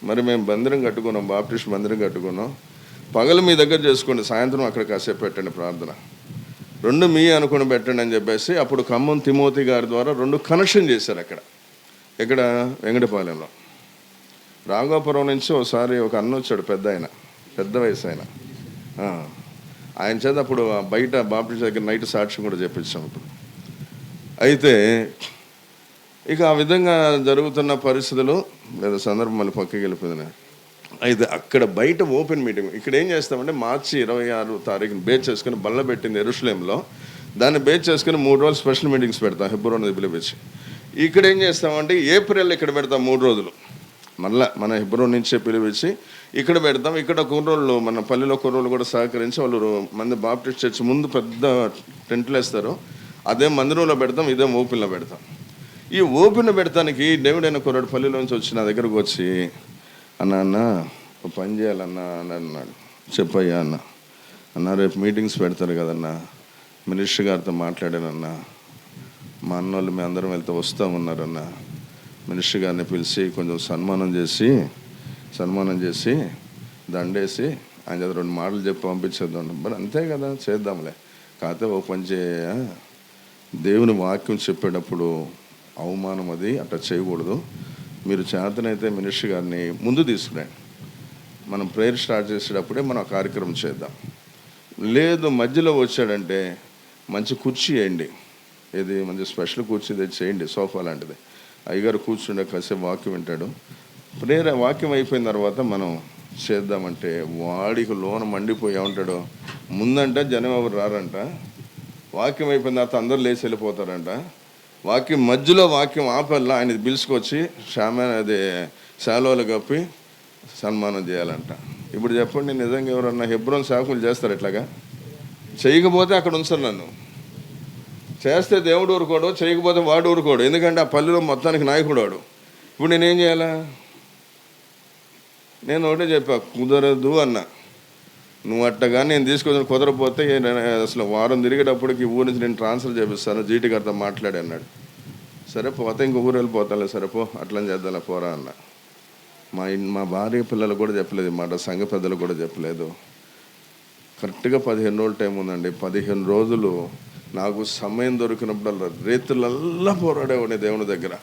మరి మేము మందిరం కట్టుకున్నాం, బాప్టిస్ట్ మందిరం కట్టుకున్నాం, పగలు మీ దగ్గర చేసుకోండి, సాయంత్రం అక్కడ కాసేపు పెట్టండి ప్రార్థన, 2 మీ అనుకుని పెట్టండి అని చెప్పేసి అప్పుడు ఖమ్మం తిమోతి గారి ద్వారా 2 కనెక్షన్ చేశారు అక్కడ. ఇక్కడ వెంకటపాలెంలో రాఘోపురం నుంచి ఒకసారి ఒక అన్న వచ్చాడు, పెద్ద వయసు ఆయన చేత అప్పుడు బయట బాప్టిస్ట్ దగ్గర నైట్ సాక్ష్యం కూడా చెప్పించాం. ఇప్పుడు అయితే ఇక ఆ విధంగా జరుగుతున్న పరిస్థితులు లేదా సందర్భం మళ్ళీ పక్కకి వెళ్ళిపోయింది. అయితే అక్కడ బయట ఓపెన్ మీటింగ్, ఇక్కడ ఏం చేస్తామంటే మార్చి 26వ తారీఖున బేస్ చేసుకుని బల్ల పెట్టింది యెరూషలేంలో, దాన్ని బేస్ చేసుకుని 3 రోజులు స్పెషల్ మీటింగ్స్ పెడతాం హెబ్రోన్ పిలిపించి. ఇక్కడ ఏం చేస్తామంటే ఏప్రిల్ ఇక్కడ పెడతాం 3 రోజులు, మళ్ళీ మన హెబ్రోన్ నుంచే పిలిపించి ఇక్కడ పెడతాం. ఇక్కడ కుర్రోళ్ళు, మన పల్లెలో కుర్రోళ్ళు కూడా సహకరించి వాళ్ళు మంది బాప్టిస్ట్ చర్చ్ ముందు పెద్ద టెంట్లు వేస్తారు, అదే మందిరంలో పెడతాం, ఇదే ఓపెన్లో పెడతాం. ఈ ఓపెన్లో పెడతానికి డేవిడ్ అయిన కుర్రాడు పల్లెలోంచి వచ్చి నా దగ్గరకు వచ్చి, అన్న ఒక పని చేయాలన్నా అని అన్నాడు. చెప్పయ్యా అన్న రేపు మీటింగ్స్ పెడతారు కదన్నా, మినిస్టర్ గారితో మాట్లాడానన్నా, మా అన్నోళ్ళు మేము అందరం వెళ్తే వస్తామన్నారన్న, మినిస్టర్ గారిని పిలిచి కొంచెం సన్మానం చేసి దండేసి ఆయన చేత 2 మాటలు చెప్పి పంపించేద్దాం. మరి అంతే కదా, చేద్దాంలే. కాకపోతే ఒక పని చేయ, దేవుని వాక్యం చెప్పేటప్పుడు అవమానం, అది అట్లా చేయకూడదు. మీరు చేతనైతే మినిస్టర్ గారిని ముందు తీసుకురండి, మనం ప్రేయర్ స్టార్ట్ చేసేటప్పుడే మనం ఆ కార్యక్రమం చేద్దాం. లేదు మధ్యలో వచ్చాడంటే మంచి కుర్చీ వేయండి, ఏది మంచి స్పెషల్ కుర్చీ తెచ్చి చేయండి, సోఫా లాంటిది. అయ్యగారు కూర్చుండే కాసేపు వాక్యం వింటాడు. ప్రేయర్ వాక్యం అయిపోయిన తర్వాత మనం చేద్దామంటే వాడికి లోన మండిపోయి ఉంటాడు. ముందంట జనం ఎవరు రారంట, వాక్యం అయిపోయిన తర్వాత అందరూ లేచి వెళ్ళిపోతారంట. మధ్యలో వాక్యం ఆపల్లా ఆయన పిలుచుకొచ్చి శాలోలు కప్పి సన్మానం చేయాలంట. ఇప్పుడు చెప్పండి, నిజంగా ఎవరన్నా హెబ్రోన్ సేవకులు చేస్తారు ఇట్లాగా? చేయకపోతే అక్కడ ఉంచారు, నన్ను చేస్తే దేవుడు ఊరుకోడు, చేయకపోతే వాడు ఊరుకోడు, ఎందుకంటే ఆ పల్లెలో మొత్తానికి నాయకుడు వాడు. ఇప్పుడు నేనేం చేయాలా? నేను ఒకటే చెప్పా, కుదరదు అన్న. నువ్వు అట్టగా నేను తీసుకొచ్చిన కుదరపోతే అసలు వారం తిరిగేటప్పటికి ఊరి నుంచి నేను ట్రాన్స్ఫర్ చేపిస్తాను, జీటీ గారితో మాట్లాడి అన్నాడు. సరే పోతే ఇంకో ఊరు వెళ్ళిపోతాలే, సరేపో అట్లని చేద్దాంలే పోరా అన్న. మా భార్య పిల్లలు కూడా చెప్పలేదు మాట, సంఘ పెద్దలు కూడా చెప్పలేదు. కరెక్ట్గా 15 రోజులు టైం ఉందండి. 15 రోజులు నాకు సమయం దొరికినప్పుడల్లా రేతులల్లా పోరాడేవాడిని దేవుని దగ్గర.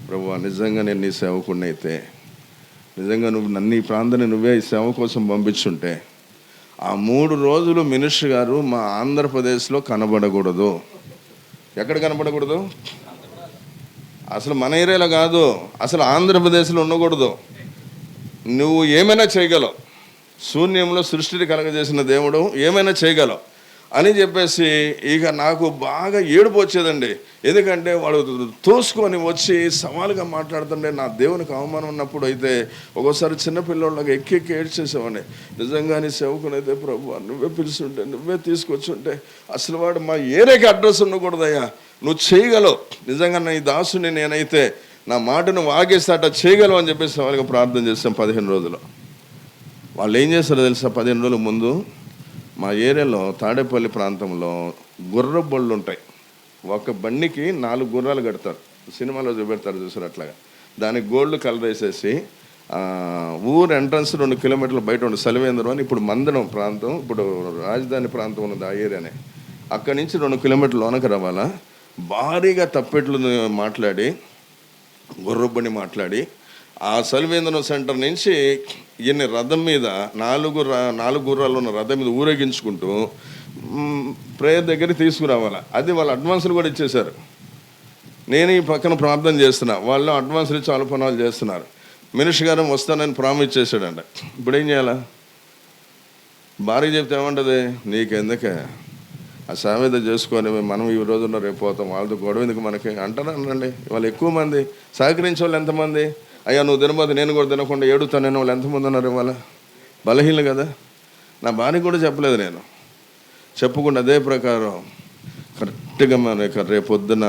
ప్రభువా, నిజంగా నేను నీ సేవకుడిని అయితే, నిజంగా నువ్వు నన్ను ఈ ప్రాంతాన్ని నువ్వే ఈ సేవ కోసం పంపించుంటే, ఆ 3 రోజులు మినిస్టర్ గారు మా ఆంధ్రప్రదేశ్లో కనబడకూడదు. ఎక్కడ కనబడకూడదు? అసలు మన ఏరియాలో కాదు, అసలు ఆంధ్రప్రదేశ్లో ఉండకూడదు. నువ్వు ఏమైనా చేయగలవు, శూన్యంలో సృష్టిని కలగజేసిన దేవుడు ఏమైనా చేయగలవు అని చెప్పేసి ఇక నాకు బాగా ఏడుపు వచ్చేదండి. ఎందుకంటే వాడు తోసుకొని వచ్చి సవాలుగా మాట్లాడుతుంటే నా దేవునికి అవమానం ఉన్నప్పుడు అయితే ఒక్కోసారి చిన్నపిల్లలకి ఎక్కి ఏడ్చేసేవాడిని. నిజంగా నీ సేవకునైతే ప్రభు నువ్వే పిలుచుంటే, నువ్వే తీసుకొచ్చుంటే, అసలు వాడు మా ఏరియాకి అడ్రస్ ఉండకూడదయ్యా, నువ్వు చేయగలవు, నిజంగా నీ దాసుని నేనైతే నా మాటను వాగేస్తే అట్లా చేయగలవు అని చెప్పేసి వాళ్ళకి ప్రార్థన చేస్తాం. 15 రోజులు వాళ్ళు ఏం చేస్తారో తెలుసా? 15 రోజుల ముందు మా ఏరియాలో తాడేపల్లి ప్రాంతంలో గుర్ర బళ్ళు ఉంటాయి. ఒక బండికి 4 గుర్రాలు కడతారు, సినిమాలో చూపెడతారు చూసారు అట్లాగా. దానికి గోల్డ్ కలర్ వేసేసి ఊరు ఎంట్రన్స్ 2 కిలోమీటర్లు బయట ఉంది సలివేంద్రం అని. ఇప్పుడు మందడం ప్రాంతం, ఇప్పుడు రాజధాని ప్రాంతం ఉన్నది ఆ ఏరియానే. అక్కడి నుంచి 2 కిలోమీటర్లు లోనకి రావాలా. భారీగా తప్పెట్లు మాట్లాడి, గుర్రబ్బని మాట్లాడి, ఆ సలివేంద్రం సెంటర్ నుంచి ఈయన రథం మీద 4 గుర్రాలు ఉన్న రథం మీద ఊరేగించుకుంటూ ప్రేయర్ దగ్గరికి తీసుకురావాలా. అది వాళ్ళ అడ్వాన్సులు కూడా ఇచ్చేశారు. నేను ఈ పక్కన ప్రార్థన చేస్తున్నా, వాళ్ళు అడ్వాన్సులు ఇచ్చి అల్పనాలు చేస్తున్నారు. మినిస్టర్ గారు వస్తానని ప్రామిస్ చేశాడంట. ఇప్పుడు ఏం చేయాలా? భార్య చెప్తే ఏమంటుంది, నీకెందుకే ఆ సామెత చేసుకొని మనం ఈ రోజున్న రేపు పోతాం, వాళ్ళతో గొడవ ఎందుకు మనకి అంటారా? అనండి. వాళ్ళు ఎక్కువ మంది సహకరించే వాళ్ళు ఎంతమంది? అయ్యా నువ్వు తినబోదు నేను కూడా తినకుండా ఏడుతానని వాళ్ళు ఎంతమంది ఉన్నారు? ఇవాళ బలహీనలు కదా. నా భార్య కూడా చెప్పలేదు, నేను చెప్పకుండా అదే ప్రకారం కరెక్ట్గా మన రేపొద్దున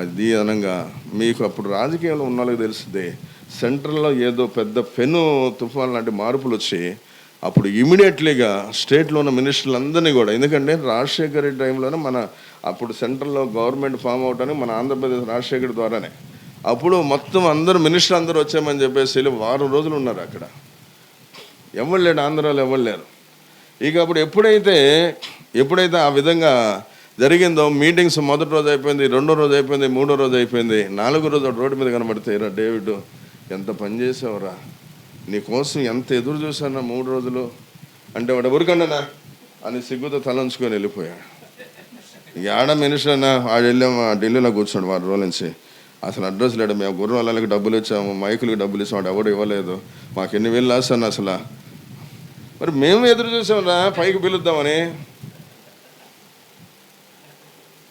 ఇది అనగా మీకు అప్పుడు రాజకీయాల్లో ఉన్న వాళ్ళకి తెలుస్తుంది, సెంట్రల్లో ఏదో పెద్ద పెను తుఫాన్ లాంటి మార్పులు వచ్చి అప్పుడు ఇమీడియట్లీగా స్టేట్లో ఉన్న మినిస్టర్లందరినీ కూడా, ఎందుకంటే రాజశేఖర్ రెడ్డి టైంలోనే మన అప్పుడు సెంట్రల్లో గవర్నమెంట్ ఫామ్ అవటానికి మన ఆంధ్రప్రదేశ్ రాజశేఖర్ ద్వారానే అప్పుడు మొత్తం అందరూ మినిస్టర్ అందరూ వచ్చామని చెప్పేసి వారం రోజులు ఉన్నారు అక్కడ. ఎవరు లేడు, ఆంధ్రాలో ఎవరు లేరు. ఇక అప్పుడు ఎప్పుడైతే ఆ విధంగా జరిగిందో, మీటింగ్స్ మొదటి రోజు అయిపోయింది, 2వ రోజు అయిపోయింది, 3వ రోజు అయిపోయింది, 4వ రోజు రోడ్డు మీద కనబడితే, రా డేవిడ్ ఎంత పని చేసావురా, నీకోసం ఎంత ఎదురు చూసానా 3 రోజులు అంటే, వాడు ఊరికన్నా అని సిగ్గుతో తలంచుకొని వెళ్ళిపోయాడు. ఆడ మినిస్టర్ అన్నా ఆడు వెళ్ళాము ఢిల్లీలో కూర్చోండి 6 రోజుల నుంచి. అసలు అడ్రస్ లేడు. మేము గుర్రం వాళ్ళకి డబ్బులు ఇచ్చాము, మైకులకి డబ్బులు ఇచ్చాము, వాడు ఎవడు ఇవ్వలేదు. మాకు ఎన్ని వేలు లాసాను అసలు. మరి మేము ఎదురు చూసాంరా పైకి పిలుద్దామని.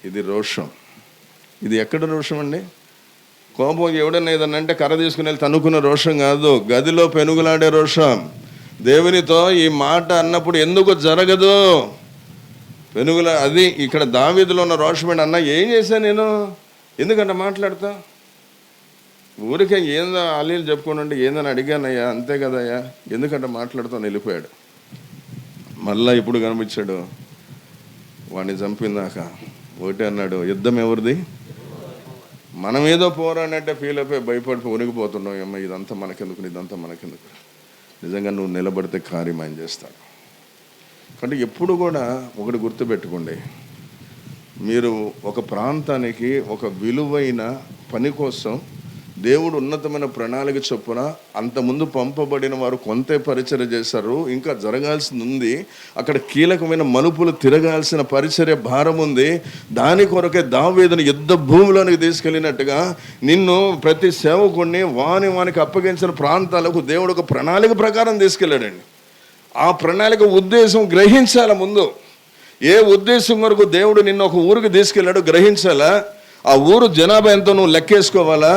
ఇది రోషం. ఇది ఎక్కడ రోషం అండి? కోపం ఎవడన్నా ఏదన్నా అంటే కర్ర తీసుకుని వెళ్ళి తన్నుకున్న రోషం కాదు, గదిలో పెనుగులాడే రోషం. దేవునితో ఈ మాట అన్నప్పుడు ఎందుకు జరగదు పెనుగుల అది ఇక్కడ దావీదులో ఉన్న రోషం. అన్న ఏం చేశాను నేను, ఎందుకంటే మాట్లాడతా ఊరికే ఏందో అలీలు చెప్పుకోనండి, ఏందని అడిగానయ్యా, అంతే కదయ్యా, ఎందుకంటే మాట్లాడుతూ వెళ్ళిపోయాడు. మళ్ళా ఇప్పుడు కనిపించాడు, వాడిని చంపిందాక ఒకటే అన్నాడు, యుద్ధం ఎవరిది? మనం ఏదో పోరానంటే ఫీల్ అయిపోయి భయపడిపోయి ఉనిగిపోతున్నాం. అమ్మ ఇదంతా మనకెందుకు. నిజంగా నువ్వు నిలబడితే కార్యం ఆయన చేస్తాడు. అంటే ఎప్పుడు కూడా ఒకటి గుర్తుపెట్టుకోండి, మీరు ఒక ప్రాంతానికి ఒక విలువైన పని కోసం దేవుడు ఉన్నతమైన ప్రణాళిక చొప్పున అంతకుముందు పంపబడిన వారు కొంత పరిచర్య చేశారు, ఇంకా జరగాల్సింది ఉంది. అక్కడ కీలకమైన మలుపులు తిరగాల్సిన పరిచర్య భారం ఉంది. దాని కొరకే దావీదును యుద్ధ భూమిలోనికి తీసుకెళ్ళినట్టుగా నిన్ను ప్రతి సేవకుడిని వానికి అప్పగించిన ప్రాంతాలకు దేవుడు ఒక ప్రణాళిక ప్రకారం తీసుకెళ్ళాడండి. ఆ ప్రణాళిక ఉద్దేశం గ్రహించాల. ముందు ఏ ఉద్దేశం వరకు దేవుడు నిన్ను ఒక ఊరికి తీసుకెళ్ళాడు గ్రహించాలా. ఆ ఊరు జనాభా ఎంతో నువ్వు లెక్కేసుకోవాలా.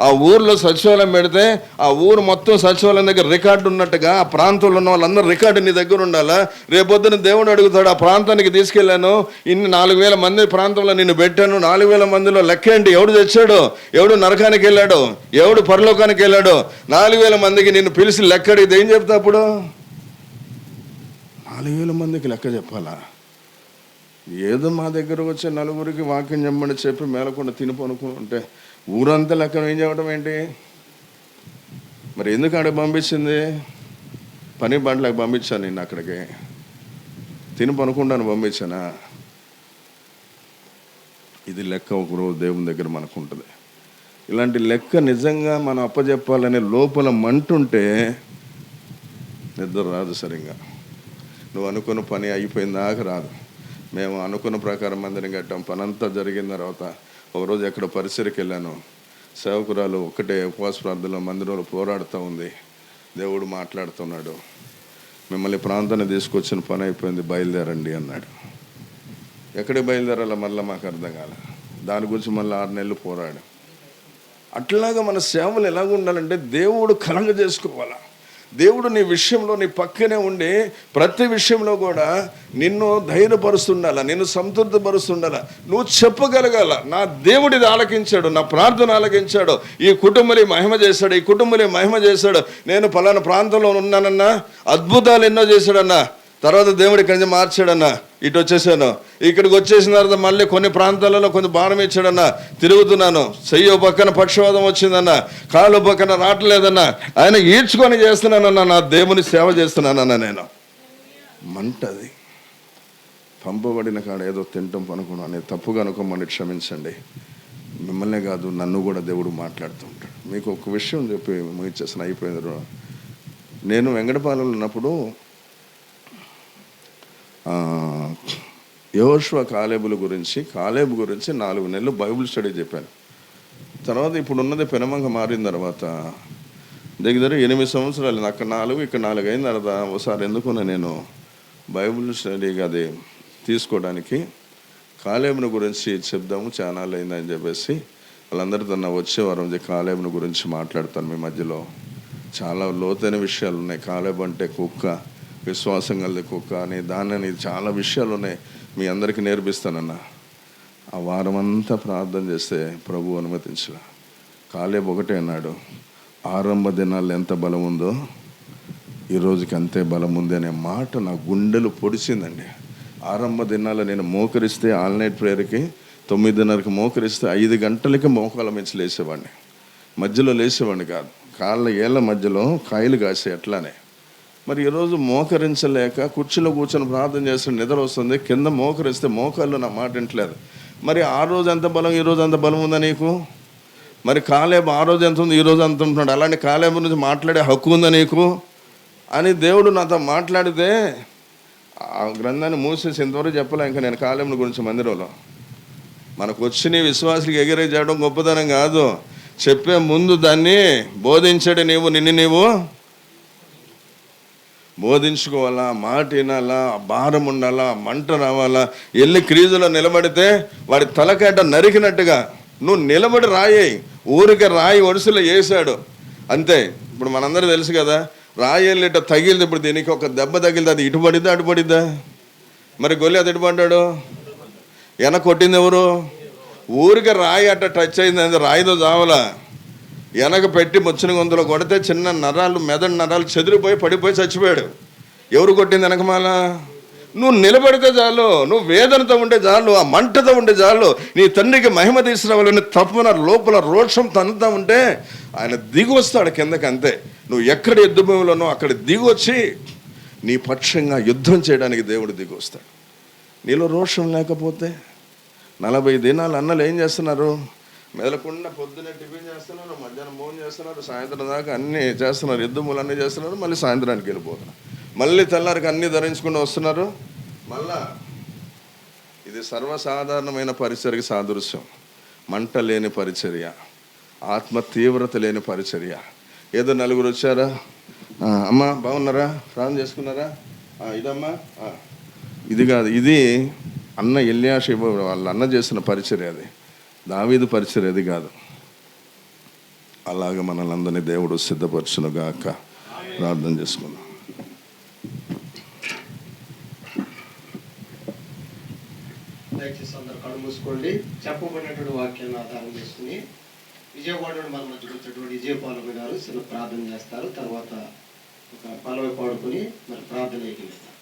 ఆ ఊరిలో సచివాలయం పెడితే ఆ ఊరు మొత్తం సచివాలయం దగ్గర రికార్డు ఉన్నట్టుగా ఆ ప్రాంతంలో ఉన్న వాళ్ళందరూ రికార్డు నీ దగ్గర ఉండాలా. రేపొద్దున దేవుడు అడుగుతాడు, ఆ ప్రాంతానికి తీసుకెళ్ళాను, ఇన్ని 4,000 మంది ప్రాంతంలో నిన్ను పెట్టాను, 4,000 మందిలో లెక్కేంటి, ఎవడు తెచ్చాడు, ఎవడు నరకానికి వెళ్ళాడు, ఎవడు పరలోకానికి వెళ్ళాడు, 4,000 మందికి నిన్ను పిలిచి లెక్క అడిగితే ఏం చెప్తా? అప్పుడు 4,000 మందికి లెక్క చెప్పాలా? ఏదో మా దగ్గర వచ్చే నలుగురికి వాక్యం చెప్పమని చెప్పి మేలకుండా తినిపనుకుంటే ఊరంతా లెక్క ఏం చెప్పడం ఏంటి? మరి ఎందుకు అక్కడికి పంపించింది? పని బండ్లకు పంపించాను నేను, అక్కడికి తినిపనుకుంటాను పంపించానా? ఇది లెక్క ఒకరోజు దేవుని దగ్గర మనకు ఉంటుంది. ఇలాంటి లెక్క నిజంగా మనం అప్పచెప్పాలనే లోపల మంటుంటే నిద్ర రాదు సరిగ్గా. నువ్వు అనుకున్న పని అయిపోయిన దాకా రాదు. మేము అనుకున్న ప్రకారం మందిరం కట్టాం, పని అంతా జరిగిన తర్వాత ఒకరోజు ఎక్కడ పరిసరికి వెళ్ళాను, సేవకురాలు ఒక్కటే ఉపవాస ప్రార్థనలో మందిరంలో పోరాడుతూ ఉంది. దేవుడు మాట్లాడుతున్నాడు, మిమ్మల్ని ప్రాంతాన్ని తీసుకొచ్చిన పని అయిపోయింది, బయలుదేరండి అన్నాడు. ఎక్కడికి బయలుదేరాలో మళ్ళీ మాకు అర్థం కాలే. దాని గురించి మళ్ళీ 6 నెలలు పోరాడు. అట్లాగా మన సేవలు ఎలాగ ఉండాలంటే దేవుడు కలగజేసుకోవాలా. దేవుడు నీ విషయంలో నీ పక్కనే ఉండి ప్రతి విషయంలో కూడా నిన్ను ధైర్యపరుస్తుండాల, నిన్ను సంతృప్తిపరుస్తుండాల. నువ్వు చెప్పగలగాల, నా దేవుడిది ఆలకించాడు, నా ప్రార్థన ఆలకించాడు, ఈ కుటుంబం మహిమ చేశాడు, ఈ కుటుంబం మహిమ చేశాడు, నేను పలానా ప్రాంతంలో ఉన్నానన్నా, అద్భుతాలు ఎన్నో చేశాడన్నా, తర్వాత దేవుడు ఇక్కడి నుంచి మార్చాడన్న, ఇటు వచ్చేసాను. ఇక్కడికి వచ్చేసిన తర్వాత మళ్ళీ కొన్ని ప్రాంతాలలో కొంచెం భారం ఇచ్చాడన్న, తిరుగుతున్నాను. చెయ్యి పక్కన పక్షవాదం వచ్చిందన్న, కాళ్ళు పక్కన రావట్లేదన్న, ఆయన ఈడ్చుకొని చేస్తున్నానన్న, నా దేవుని సేవ చేస్తున్నానన్న. నేను మంటది పంపబడిన కాడ ఏదో తింటాం పనుకున్నాను అని తప్పుగా అనుకోమని క్షమించండి. మిమ్మల్నే కాదు, నన్ను కూడా దేవుడు మాట్లాడుతుంటాడు. మీకు ఒక విషయం చెప్పి ముగిచేసిన అయిపోయింది. నేను వెంకటపాలెంలో ఉన్నప్పుడు యెహోషువ కాలేబు గురించి 4 నెలలు బైబిల్ స్టడీ చెప్పాను. తర్వాత ఇప్పుడు ఉన్నది పెనమంగ మారిన తర్వాత దగ్గర 8 సంవత్సరాలు, అక్కడ 4 ఇక్కడ 4 అయిన తర్వాత ఒకసారి ఎందుకున్నా నేను బైబిల్ స్టడీగా అది తీసుకోవడానికి కాలేబుని గురించి చెప్దాము, ఛానల్ అయిందని చెప్పేసి వాళ్ళందరితో వచ్చే వారం కాలేబుని గురించి మాట్లాడతాను. మీ మధ్యలో చాలా లోతైన విషయాలు ఉన్నాయి. కాలేబు అంటే కుక్క, విశ్వాసం కలిగి కుక్క అని దాన్ని చాలా విషయాలు ఉన్నాయి, మీ అందరికీ నేర్పిస్తానన్న. ఆ వారం అంతా ప్రార్థన చేస్తే ప్రభు అనుమతించలా. కాలేబు ఒకటే అన్నాడు, ఆరంభ దినాల్లో ఎంత బలం ఉందో ఈ రోజుకి అంతే బలం ఉంది అనే మాట నా గుండెలు పొడిచిందండి. ఆరంభ దినాల్లో నేను మోకరిస్తే ఆల్ నైట్ ప్రేయర్కి 9:30కి మోకరిస్తే 5 గంటలకి మోకాల మించి లేచేవాడిని. మధ్యలో లేచేవాడిని కాదు, ఏళ్ళ మధ్యలో కాయలు కాసే అట్లానే. మరి ఈరోజు మోకరించలేక కుర్చీలో కూర్చొని ప్రార్థన చేస్తే నిద్ర వస్తుంది, కింద మోకరిస్తే మోకాళ్ళు నా మాట వింటలేదు. మరి ఆ రోజు ఎంత బలం, ఈ రోజు అంత బలం ఉందా నీకు? మరి కాలేబు ఆ రోజు ఎంత ఉంది, ఈ రోజు అంత ఉంటున్నాడు. అలాంటి కాలేబు నుంచి మాట్లాడే హక్కు ఉందా నీకు అని దేవుడు నాతో మాట్లాడితే ఆ గ్రంథాన్ని మూసేసి ఇంతవరకు చెప్పలే. ఇంకా నేను కాలేబుని గురించి మందిరంలో మనకు వచ్చిన విశ్వాసులకు ఎగిరే చేయడం గొప్పతనం కాదు, చెప్పే ముందు దాన్ని బోధించడు. నిన్ను నీవు బోధించుకోవాలా, మాట వినాలా, భారం ఉండాలా, మంట రావాలా. వెళ్ళి క్రీజులో నిలబడితే వాడి తలకేట నరికినట్టుగా నువ్వు నిలబడి రాయి. ఊరికే రాయి ఒడిసిలో వేసాడు అంతే. ఇప్పుడు మనందరూ తెలుసు కదా, రాయి వెళ్ళి ఇట్లా తగిలింది. ఇప్పుడు దీనికి ఒక దెబ్బ తగిలింది, అది ఇటు పడిద్దా అటు పడిద్దా? మరి గొల్లి అది ఇటు పడ్డాడు, వెనక కొట్టింది ఎవరు? ఊరికే రాయి అట్ట టచ్ అయింది, అది రాయితో చావలా. వెనక పెట్టి ముచ్చిన గొంతులో కొడితే చిన్న నరాలు, మెదడు నరాలు చెదిరిపోయి పడిపోయి చచ్చిపోయాడు. ఎవరు కొట్టింది వెనకమాల? నువ్వు నిలబడితే చాలు, నువ్వు వేదనతో ఉంటే చాలు, ఆ మంటతో ఉంటే చాలు, నీ తండ్రికి మహిమ తీసుకురావాలని తప్పున లోపల రోషం తన్నుతా ఉంటే ఆయన దిగి వస్తాడు కిందకి అంతే. నువ్వు ఎక్కడ యుద్ధ భూమిలోనో అక్కడ దిగి వచ్చి నీ పక్షంగా యుద్ధం చేయడానికి దేవుడు దిగి వస్తాడు. నీలో రోషం లేకపోతే 40 దినాలు అన్నలు ఏం చేస్తున్నారు? మెదలకుండా పొద్దున్నే టిఫిన్ చేస్తున్నారు, మధ్యాహ్నం భోజనం చేస్తున్నారు, సాయంత్రం దాకా అన్నీ చేస్తున్నారు, యుద్ధములు అన్నీ చేస్తున్నారు. మళ్ళీ సాయంత్రానికి వెళ్ళిపోతున్నారు, మళ్ళీ తెల్లారికి అన్నీ ధరించుకుంటూ వస్తున్నారు. మళ్ళా ఇది సర్వసాధారణమైన పరిచర్యకి సాదృశ్యం. మంట లేని పరిచర్య, ఆత్మ తీవ్రత లేని పరిచర్య. ఏదో నలుగురు వచ్చారా, అమ్మ బాగున్నారా, ప్రార్థన చేసుకున్నారా, ఇదమ్మా, ఇది కాదు. ఇది అన్న ఎల్యాషీబ వాళ్ళ అన్న చేసిన పరిచర్య, అది దావీదు పరిచర్య, అది కాదు. అలాగ మనల్ని అందరినీ దేవుడు సిద్ధపరచునుగాక. ప్రార్థన చేసుకుందాం. దయచేసి అందరూ కళ్ళు మూసుకోండి. చెప్పబడినటువంటి వాక్యాన్ని ఆధారం చేసుకుని విజయవాడ మన మధ్యలో వచ్చేటువంటి విజయపాలమ్మ గారు చిన్న ప్రార్థన చేస్తారు. తర్వాత ఒక పలవ పాడుకొని మరి ప్రార్థన ఏకిస్తారు.